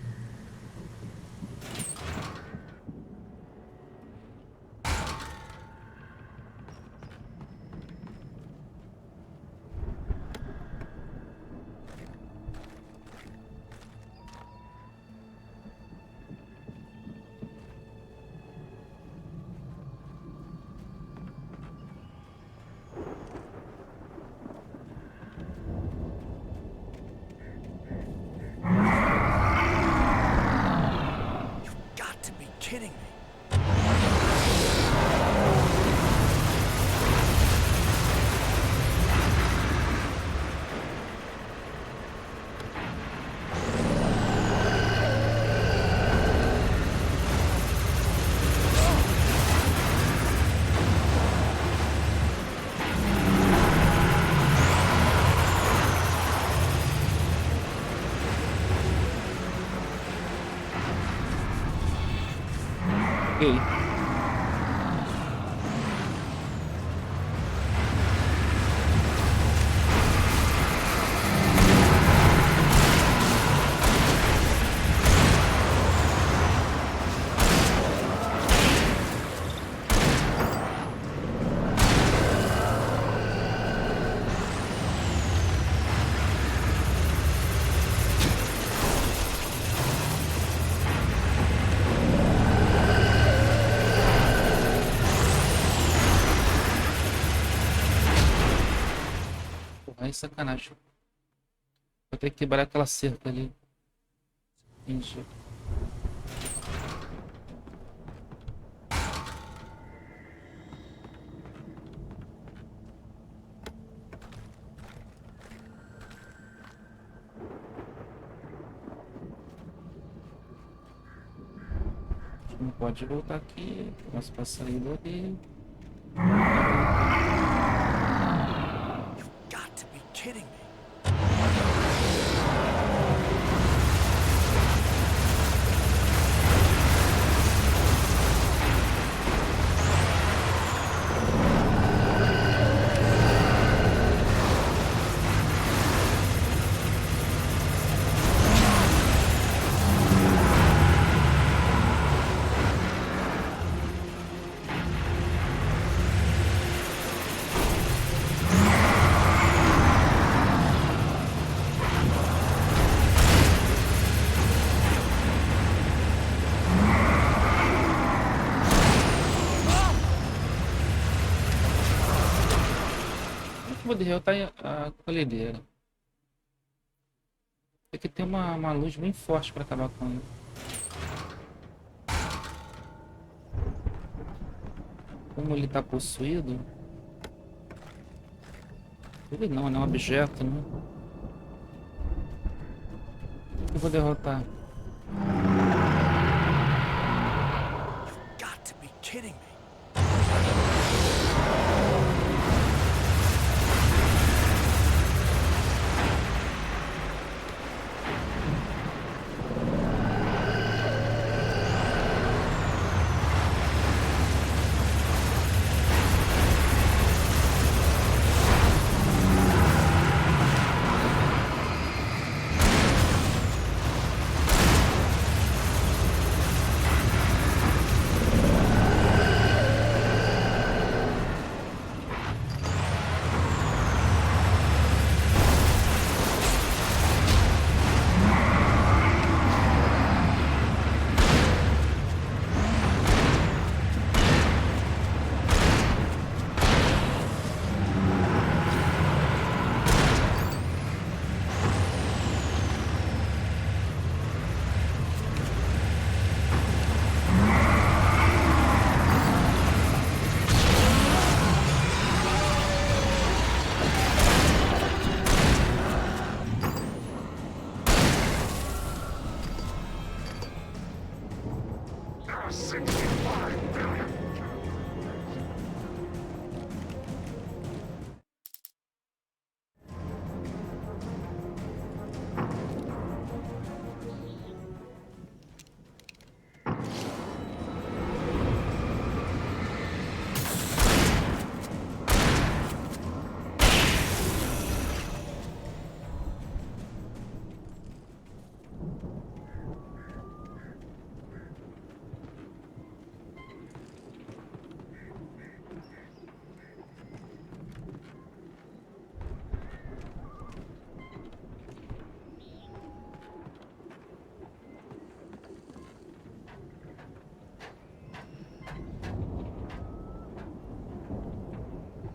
[SPEAKER 2] kidding me.
[SPEAKER 1] Ok. Porra, é sacanagem. Vou ter que quebrar aquela cerca ali. Entendi. Não pode voltar aqui. Posso passar ele ali.
[SPEAKER 2] Got to be kidding me.
[SPEAKER 1] Vou derrotar a colhedeira. Tem que ter uma luz bem forte para acabar com ele. Como ele tá possuído. Ele não, é um objeto, né? Eu vou derrotar.
[SPEAKER 2] Got to be kidding me.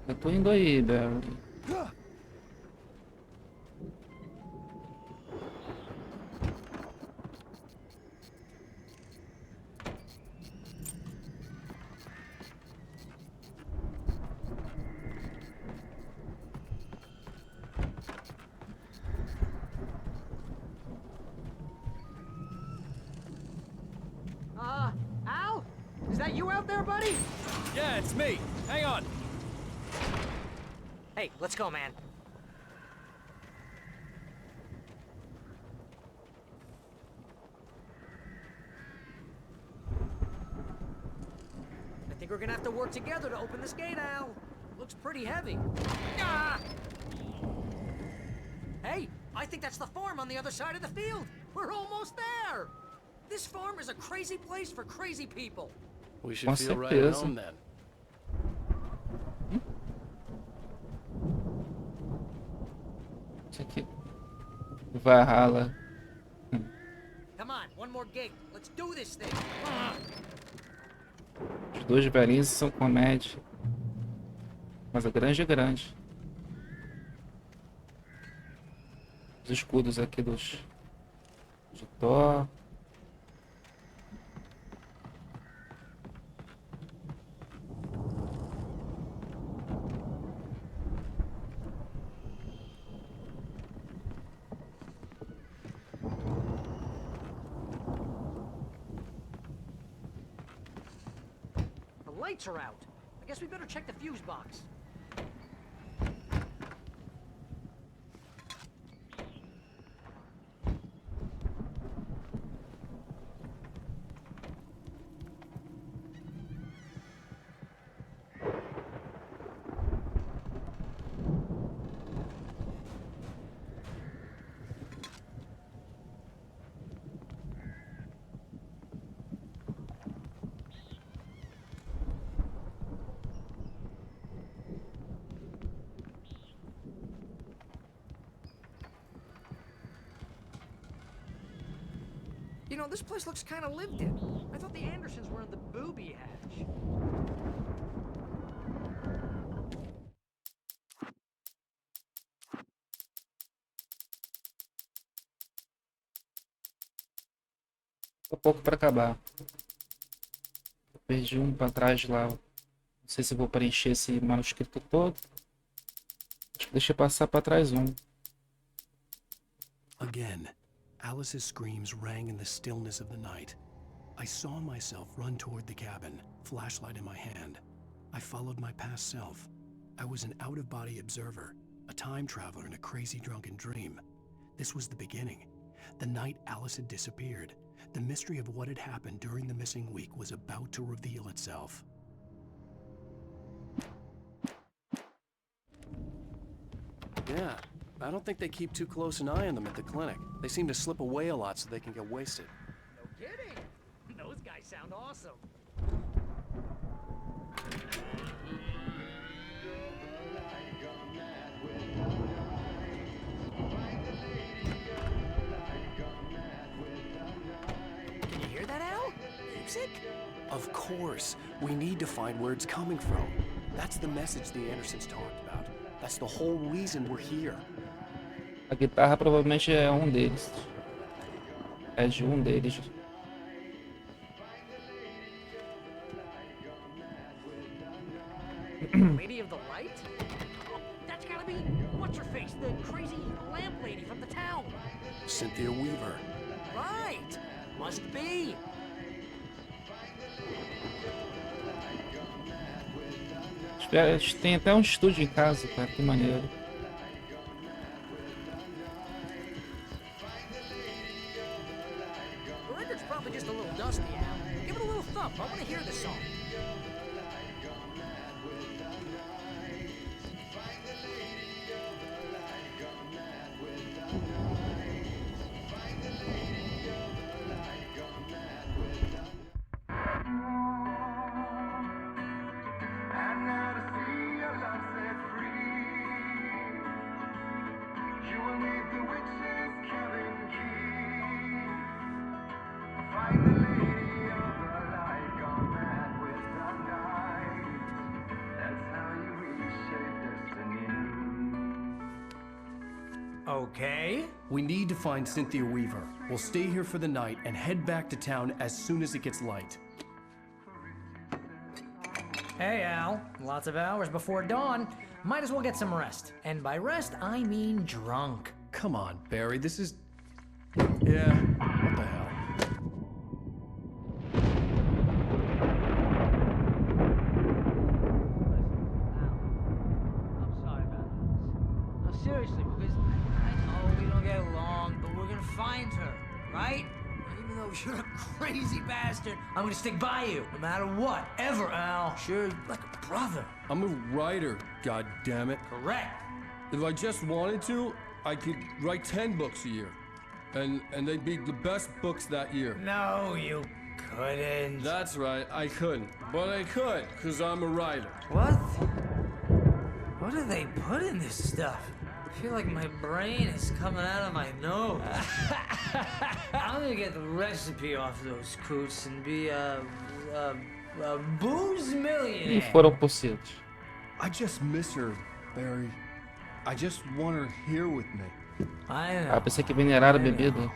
[SPEAKER 1] Eu tô indo aí, Barry.
[SPEAKER 12] Is that you out there, buddy?
[SPEAKER 9] Yeah, it's me. Hang on.
[SPEAKER 4] Hey, let's go, man. I think we're gonna have to work together to open this gate, Al. Looks pretty heavy. Ah! Hey, I think that's the farm on the other side of the field. We're almost there. This farm is a crazy place for crazy people.
[SPEAKER 14] We should
[SPEAKER 1] Com
[SPEAKER 14] feel right at
[SPEAKER 1] certeza.
[SPEAKER 14] home then.
[SPEAKER 1] Isso aqui. Valhalla.
[SPEAKER 4] Come on, one more gate. Let's do this thing.
[SPEAKER 1] Os dois velhinhos são comédia. Mas a grande é grande. Os escudos aqui de Thor.
[SPEAKER 4] The lights are out. I guess we better check the fuse box. You know, this place looks kind of lived in. I thought the Andersons were in the booby hatch.
[SPEAKER 1] Tô pouco para acabar. Eu perdi um para trás lá. Não sei se eu vou preencher esse manuscrito todo. Acho que deixei passar para trás um.
[SPEAKER 2] Again, Alice's screams rang in the stillness of the night. I saw myself run toward the cabin, flashlight in my hand. I followed my past self. I was an out-of-body observer, a time traveler in a crazy drunken dream. This was the beginning. The night Alice had disappeared. The mystery of what had happened during the missing week was about to reveal itself.
[SPEAKER 14] Yeah, I don't think they keep too close an eye on them at the clinic. They seem to slip away a lot so they can get wasted.
[SPEAKER 4] No kidding. Those guys sound awesome. Can you hear that, Al? Music?
[SPEAKER 2] Of course. We need to find where it's coming from. That's the message the Andersons talked about. That's the whole reason we're here.
[SPEAKER 1] A guitarra provavelmente é um deles. É de um deles.
[SPEAKER 4] Lady of the Light? Oh, that's gotta be what's-her-face, the crazy lamp lady from the town.
[SPEAKER 2] Cynthia Weaver.
[SPEAKER 4] Right. Must be.
[SPEAKER 1] Tem até um estúdio em casa, cara. Que maneiro.
[SPEAKER 4] The record's probably just a little dusty, Al. Give it a little thump. I want to hear this song. Okay.
[SPEAKER 2] We need to find Cynthia Weaver. We'll stay here for the night and head back to town as soon as it gets light.
[SPEAKER 4] Hey, Al. Lots of hours before dawn. Might as well get some rest. And by rest, I mean drunk.
[SPEAKER 2] Come on, Barry, this is... Yeah, what the hell?
[SPEAKER 4] right? Even though you're a crazy bastard, I'm gonna stick by you, no matter what, ever, Al. Sure, like a brother.
[SPEAKER 9] I'm a writer, god damn it.
[SPEAKER 4] Correct.
[SPEAKER 9] If I just wanted to, I could write 10 books a year. And they'd be the best books that year.
[SPEAKER 4] No, you couldn't.
[SPEAKER 9] That's right, I couldn't. But I could, because I'm a writer.
[SPEAKER 4] What? What do they put in this stuff? I feel like my brain is coming out of my nose. I'm gonna get the recipe off those coots and be a booze
[SPEAKER 1] E
[SPEAKER 4] millionaire.
[SPEAKER 1] foram possíveis.
[SPEAKER 9] I just miss her, Barry. I just want her here with me.
[SPEAKER 4] I know.
[SPEAKER 1] Ah, pensei que veneraram a bebida.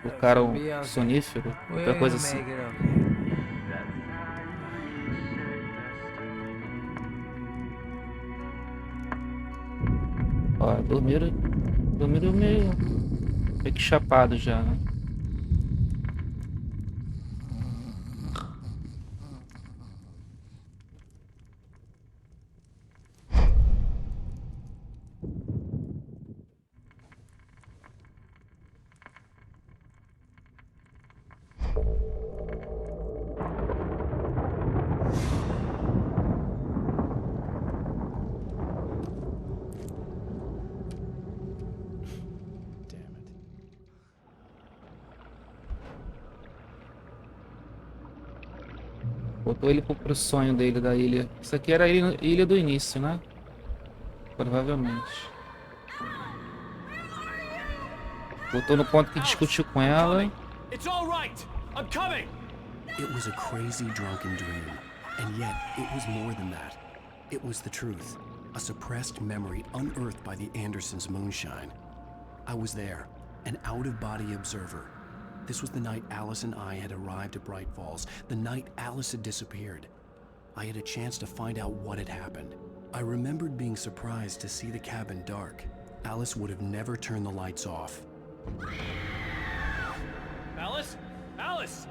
[SPEAKER 1] Colocaram sonífero, qualquer coisa assim.
[SPEAKER 4] Make it okay.
[SPEAKER 1] Ó, dormiram meio que chapado já, né? Botou ele pro sonho dele da ilha. Isso aqui era a ilha do início, né? Provavelmente. Botou no ponto que discutiu com ela.
[SPEAKER 12] It's all right. I'm coming.
[SPEAKER 2] It was a crazy, drunken dream. And yet, it was more than that. It was the truth. A suppressed memory unearthed by the Andersons' moonshine. I was there, an out-of-body observer. This was the night Alice and I had arrived at Bright Falls, the night Alice had disappeared. I had a chance to find out what had happened. I remembered being surprised to see the cabin dark. Alice would have never turned the lights off.
[SPEAKER 12] Alice? Alice!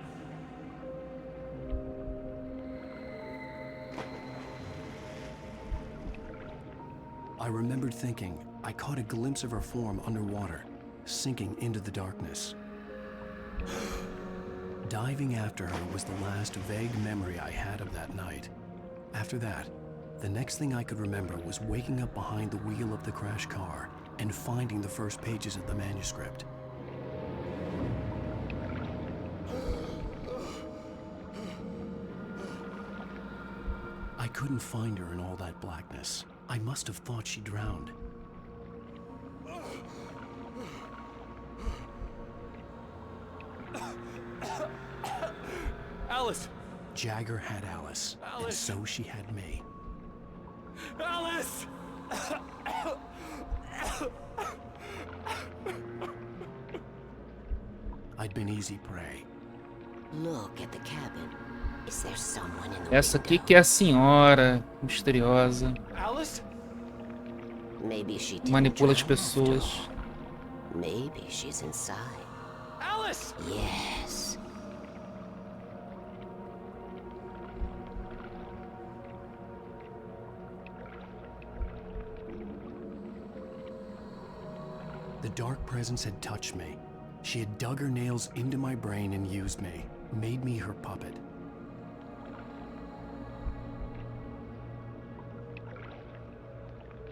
[SPEAKER 2] I remembered thinking I caught a glimpse of her form underwater, sinking into the darkness. Diving after her was the last vague memory I had of that night. After that, the next thing I could remember was waking up behind the wheel of the crashed car and finding the first pages of the manuscript. I couldn't find her in all that blackness. I must have thought she drowned.
[SPEAKER 12] Alice!
[SPEAKER 2] Jagger had Alice, and
[SPEAKER 12] Alice.
[SPEAKER 2] so she had me.
[SPEAKER 12] Alice!
[SPEAKER 2] I'd been easy prey.
[SPEAKER 16] Look at the cabin. Is there someone in the
[SPEAKER 1] Essa aqui que é a senhora misteriosa.
[SPEAKER 12] Alice?
[SPEAKER 16] Maybe she didn't
[SPEAKER 1] Manipula as
[SPEAKER 16] drown
[SPEAKER 1] pessoas.
[SPEAKER 16] after all. Maybe she's inside.
[SPEAKER 12] Alice!
[SPEAKER 16] Yes.
[SPEAKER 2] The dark presence had touched me. She had dug her nails into my brain and used me, made me her puppet.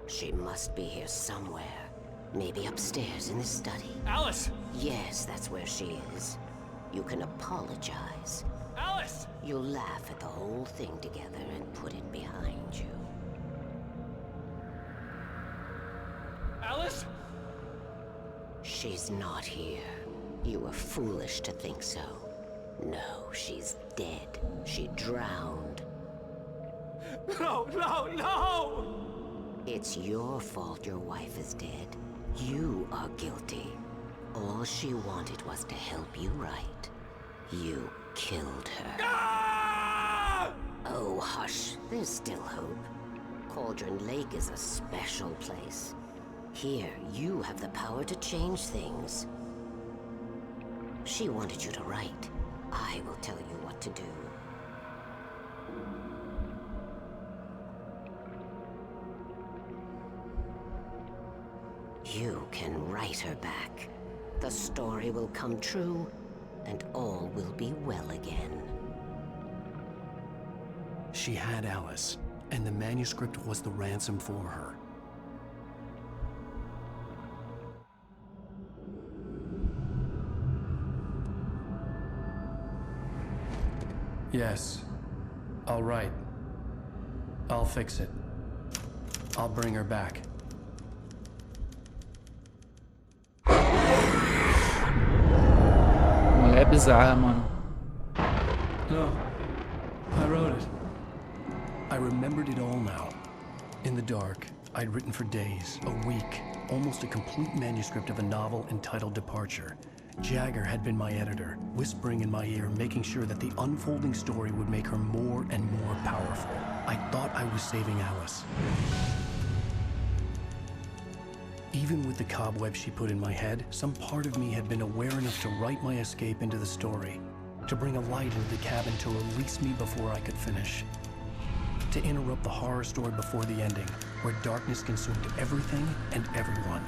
[SPEAKER 16] She must be here somewhere. Maybe upstairs in the study.
[SPEAKER 12] Alice!
[SPEAKER 16] Yes, that's where she is. You can apologize.
[SPEAKER 12] Alice!
[SPEAKER 16] You'll laugh at the whole thing together and put it behind you.
[SPEAKER 12] Alice?
[SPEAKER 16] She's not here. You were foolish to think so. No, she's dead. She drowned.
[SPEAKER 12] No, no, no!
[SPEAKER 16] It's your fault your wife is dead. You are guilty. All she wanted was to help you right. You killed her.
[SPEAKER 12] Ah!
[SPEAKER 16] Oh, hush. There's still hope. Cauldron Lake is a special place. Here, you have the power to change things. She wanted you to write. I will tell you what to do. You can write her back. The story will come true, and all will be well again.
[SPEAKER 2] She had Alice, and the manuscript was the ransom for her. Yes. All right. I'll fix it. I'll bring her back.
[SPEAKER 1] Mulher bizarra, mano.
[SPEAKER 2] No. I wrote it. I remembered it all now. In the dark, I'd written for days, a week, almost a complete manuscript of a novel entitled Departure. Jagger had been my editor, whispering in my ear, making sure that the unfolding story would make her more and more powerful. I thought I was saving Alice. Even with the cobweb she put in my head, some part of me had been aware enough to write my escape into the story, to bring a light into the cabin to release me before I could finish, to interrupt the horror story before the ending, where darkness consumed everything and everyone.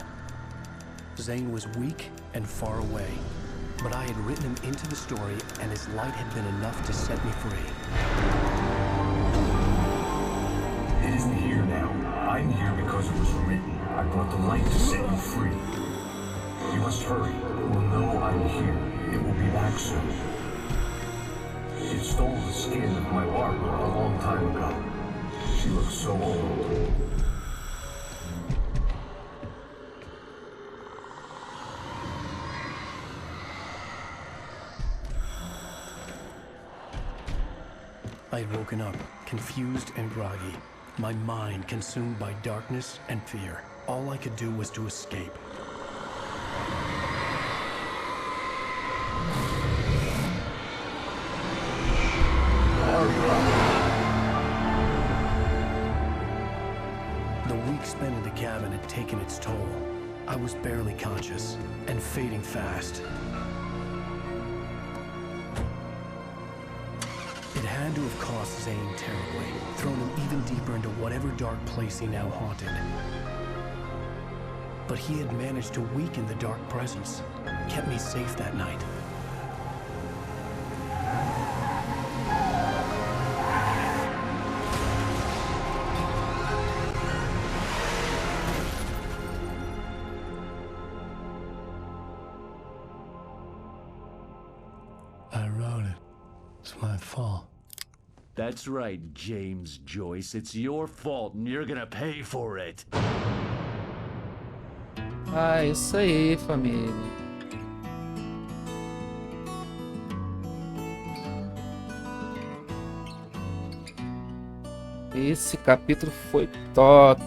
[SPEAKER 2] Zane was weak and far away, but I had written him into the story, and his light had been enough to set me free.
[SPEAKER 13] It isn't here now. I'm here because it was written. I brought the light to set you free. You must hurry. It will know I'm here. It will be back soon. It stole the skin of my Barbara a long time ago. She looks so old.
[SPEAKER 2] I had woken up, confused and groggy, my mind consumed by darkness and fear. All I could do was to escape. The week spent in the cabin had taken its toll. I was barely conscious and fading fast. It had to have cost Zane terribly, thrown him even deeper into whatever dark place he now haunted. But he had managed to weaken the dark presence, kept me safe that night. I wrote it. It's my fault.
[SPEAKER 17] That's right, James Joyce. It's your fault and you're gonna pay for it.
[SPEAKER 1] Ah, isso aí, família. Esse capítulo foi top.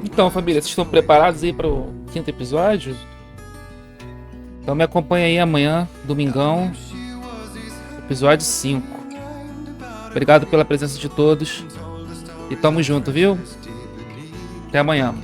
[SPEAKER 1] Então, família, vocês estão preparados aí para o 5º episódio? Então me acompanha aí amanhã, domingão, episódio 5. Obrigado pela presença de todos e tamo junto, viu? Até amanhã.